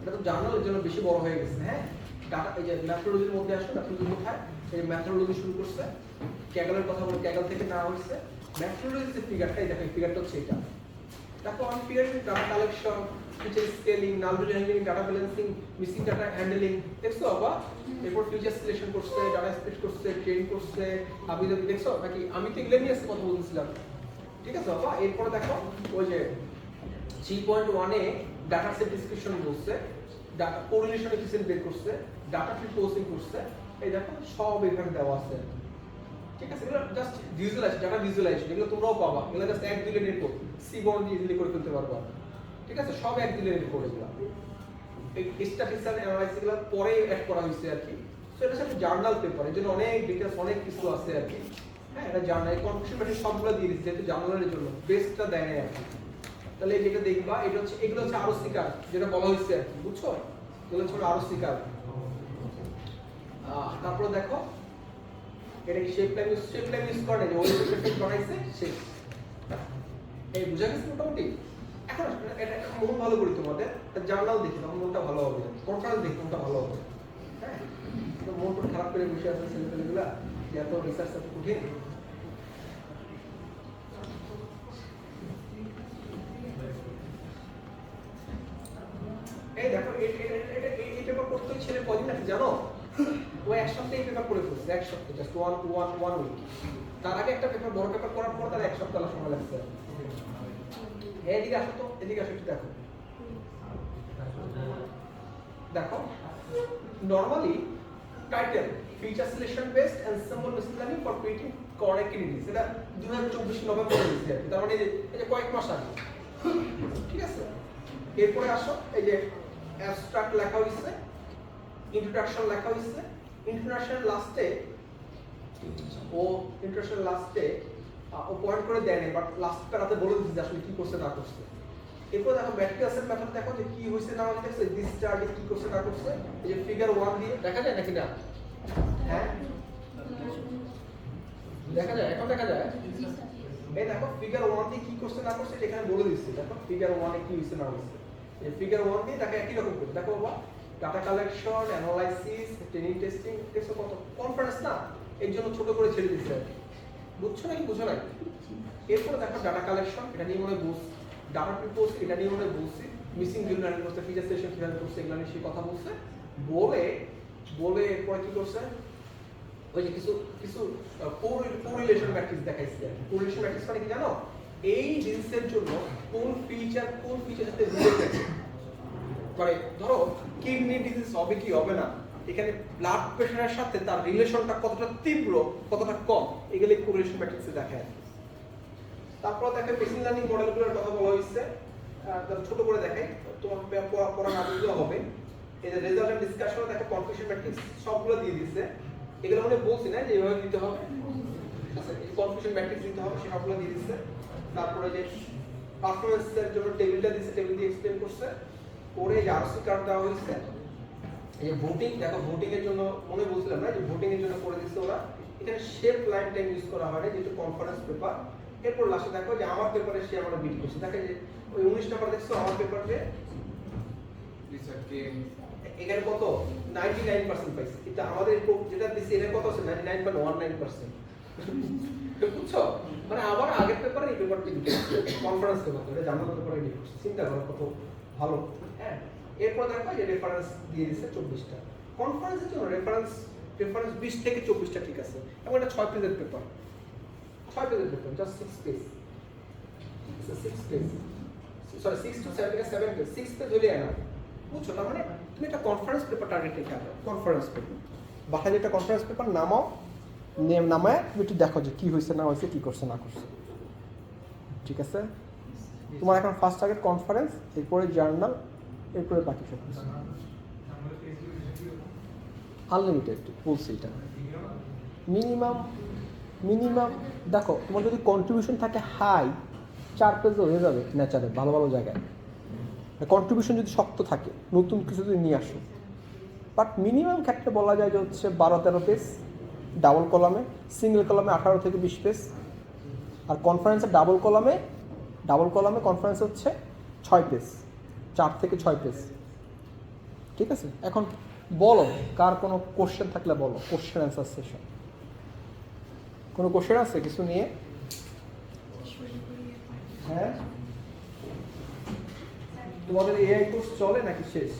এটা তো জার্নালের জন্য বেশি বড় হয়ে গেছে, হ্যাঁ ডাটা, এই যে মেথোডোলজির মধ্যে আসলে মেথোডোলজি কোথায়, এই যে মেথোডোলজি শুরু করছে, ক্যাগলের কথা বলে ক্যাগল থেকে নেওয়া হয়েছে, মেথোডোলজি যে ফিগারটাই দেখো, এই ফিগারটা হচ্ছে এটা। দেখো আমি figure data collection, feature scaling, null data handling, data balancing, missing data handling, দেখছো বাবা, এরপর ফিচার সিলেকশন করছে, ডাটা স্পেস করছে, ট্রেন করছে, হাবিজাবি, দেখছো নাকি আমি তো এগুলো নিয়ে কথা বলছিলাম, ঠিক আছে বাবা। এরপর দেখো ওই যে 3.1 এ ডাটা সেট ডিসক্রিপশন বলছে, ডাটা কোরিলেশন এফিসিয়েন্ট বের করছে, ডাটা ফিট প্রসেসিং করছে, এই দেখো সব এখানে দেওয়া আছে, ঠিক আছে। এগুলো জাস্ট ভিজুয়ালাইজ, ডাটা ভিজুয়ালাইজেশন, এগুলো তোমরাও পাবা, এগুলো জাস্ট এক দুই লাইনের কোড, সি বর্ড দিয়ে ইজিলি করে ফেলতে পারবা, ঠিক আছে, সব এক দুই লাইনের কোড এগুলো। এই স্ট্যাটিস্টিক্যাল অ্যানালাইসিস গুলো পরে অ্যাড করা হয়েছে আর কি, সো এটা সাথে জার্নাল পেপার, এর জন্য অনেক ডিটেইলস অনেক কিছু আছে আর কি, হ্যাঁ এটা জার্নাল কনফিউশন ম্যাট্রিক্স সবগুলো দিয়ে দিয়েছে, যেহেতু জার্নালের জন্য বেস্টটা দেয় না আর কি। তাহলে যেটা দেখবা এটা হচ্ছে, এগুলো হচ্ছে আরো শিকার যেটা বলা হয়েছে আর কি, বুঝছো, এগুলো হচ্ছে আরো শিকার। তারপরে দেখো এটা কি শেপ লাইন ইউজ করে, যে ওই শেপ বানাইছে শেপ, এই বুঝা গেছে মোটামুটি। এখন এটা মন ভালো করি তোমাদের, জার্নাল দেখি তখন মনটা ভালো হবে, কনফারেন্স দেখি মনটা ভালো হবে, হ্যাঁ তো মন খারাপ করে বসে আছে ছেলেপেলেগুলা, যে এত রিসার্চ এত কঠিন। এই দেখো এই পেপার পড়তে ছেলে কদিন আছে জানো, ও এক সপ্তাহে এই পেপার পড়ে ফেলছে, এক সপ্তাহ, জাস্ট ওয়ান উইক। তার আগে একটা পেপার বড় পেপার করার পর তার এক সপ্তাহ সময় লাগছে। এদিকে আসো তো, এদিকে আসো একটু দেখো, দেখো normally title feature selection based ensemble machine learning for creating correct candidates, এটা 2024 নভেম্বরে দিয়েছে আর কি, তার মানে এই যে কয়েক মাস আগে, ঠিক আছে। এরপরে আসো এই যে অ্যাবস্ট্রাক্ট লেখা হয়েছে, ইন্ট্রোডাকশন লেখা হয়েছে, ইন্ট্রোডাকশন লাস্টে ও পয়েন্ট করে দেয় না, বাট লাস্ট প্যারাতে বলে দিচ্ছে আসলে কি করছে না করছে। এরপর দেখো ম্যাট্রিক্সের মেথড দেখো যে কি হইছে না হইছে, দিস চার্টে কি করছে না করছে, এই যে ফিগার 1 দিয়ে দেখা যায় নাকি না, হ্যাঁ দেখা যায়, এখন দেখা যায়, এই দেখো ফিগার 1 দিয়ে কি করছে না করছে এটা এখানে বলে দিচ্ছে, দেখো ফিগার 1 এ কি হইছে না হইছে, এই ফিগার 1 দিয়ে দেখো একই রকম করে, দেখো বাবা data collection, analysis, training testing, দেখছো কত কনফারেন্স না, এর জন্য ছোট করে ছেড়ে দিচ্ছে আর কি, বুঝছো নাকি বুঝো না। এরপর দেখো ডাটা কালেকশন, এটা নিয়ে মনে বলছি, ডাটা প্রিপোজ, এটা নিয়ে মনে বলছি, মিসিং জুনিয়র করছে, ফিচার সেশন কিভাবে করছে, এগুলো নিয়ে সে কথা বলছে, বলে এরপর কি করছে, ওই যে কিছু কিছু কোরিলেশন ম্যাট্রিক্স দেখাইছে আর কি। কোরিলেশন ম্যাট্রিক্স মানে কি জানো, এই ডিজিজের জন্য কোন ফিচার সাথে রিলেটেড, মানে ধরো কিডনি ডিজিজ হবে কি হবে না, এখানে ব্লাড প্রেশারের সাথে তার রিলেশনটা কতটা তীব্র কতটা কম, এগুলো কোরিলেশন ম্যাট্রিক্সে দেখায়। তারপর দেখে মেশিন লার্নিং মডেলগুলোর কথা বলা হয়েছে, ছোট করে দেখাই, তোমার পড়া না বুঝলেও হবে। এই যে রেজাল্ট এন্ড ডিসকাশন দেখো কনফিউশন ম্যাট্রিক্স সবগুলো দিয়ে দিয়েছে, এগুলো মানে বলছি না যে এইভাবে দিতে হবে, আচ্ছা এই কনফিউশন ম্যাট্রিক্স দিতে হবে, সবগুলো দিয়ে দিয়েছে। তারপরে যে পারফরম্যান্সের জন্য টেবিলটা দিয়েছে, টেবিল দিয়ে এক্সপ্লেন করছে, করে যে আরসি কার্ড দেওয়া হয়েছে, এই যে ভোটিং দেখো, ভোটিং এর জন্য মনে বলছিলাম না যে ভোটিং এর জন্য করে দিচ্ছে ওরা, এখানে শেপ লাইন টাইম ইউজ করা হয় না যেহেতু কনফারেন্স পেপার। এরপর লাস্টে দেখো যে আমার পেপারে সে আমরা বিট করছে, দেখে যে ওই 19 নাম্বার দেখছো আমার পেপারে এখানে কত 99% পাইছে, কিন্তু আমাদের যেটা দিছে এটা কত আছে 99.19%, বুঝছো, মানে আবার আগের পেপারে এই পেপারটি কনফারেন্স পেপার করে জার্নাল পেপারে বিট করছে, চিন্তা করো কত ভালো, হ্যাঁ। এরপর দেখো যে রেফারেন্স দিয়ে দিছে 24টা, কনফারেন্সের জন্য রেফারেন্স 20 থেকে 24টা ঠিক আছে, এবং এটা 6 পেজের পেপার, 6 পেজের paper, just 6 page, 6 page, sorry 6 to 7 page, 6 page হলে এনা, বুঝছো, তার মানে তুমি একটা কনফারেন্স পেপার টার্গেট রেখে আনো, কনফারেন্স পেপার বাসায় যেটা কনফারেন্স পেপার নামায় তুমি একটু দেখো যে কি হয়েছে না হয়েছে, কি করছে না করছে, ঠিক আছে। তোমার এখন ফার্স্ট টার্গেট কনফারেন্স, এরপরে জার্নাল, এরপরে বাকি সব কিছু, আনলিমিটেড বলছি এটা, মিনিমাম দেখো, তোমার যদি কন্ট্রিবিউশন থাকে হাই, 4 পেজও হয়ে যাবে ন্যাচারে, ভালো ভালো জায়গায়। কন্ট্রিবিউশন যদি শক্ত থাকে, নতুন কিছু যদি নিয়ে আসো, বাট মিনিমাম ক্ষেত্রে বলা যায় যে হচ্ছে 12-13 পেজ ডাবল কলামে, সিঙ্গেল কলামে 18 থেকে 20 পেজ, আর কনফারেন্সে ডাবল কলামে কনফারেন্স হচ্ছে 6 পেজ, 4 থেকে 6 পেজ। ঠিক আছে, এখন বলো কার কোনো কোশ্চেন থাকলে বলো, কোশ্চেন অ্যান্সার সেশন। কোনো কোশ্চেন আছে কিছু নিয়ে? হ্যাঁ, তোমাদের এআই কোর্স চলে নাকি শেষ?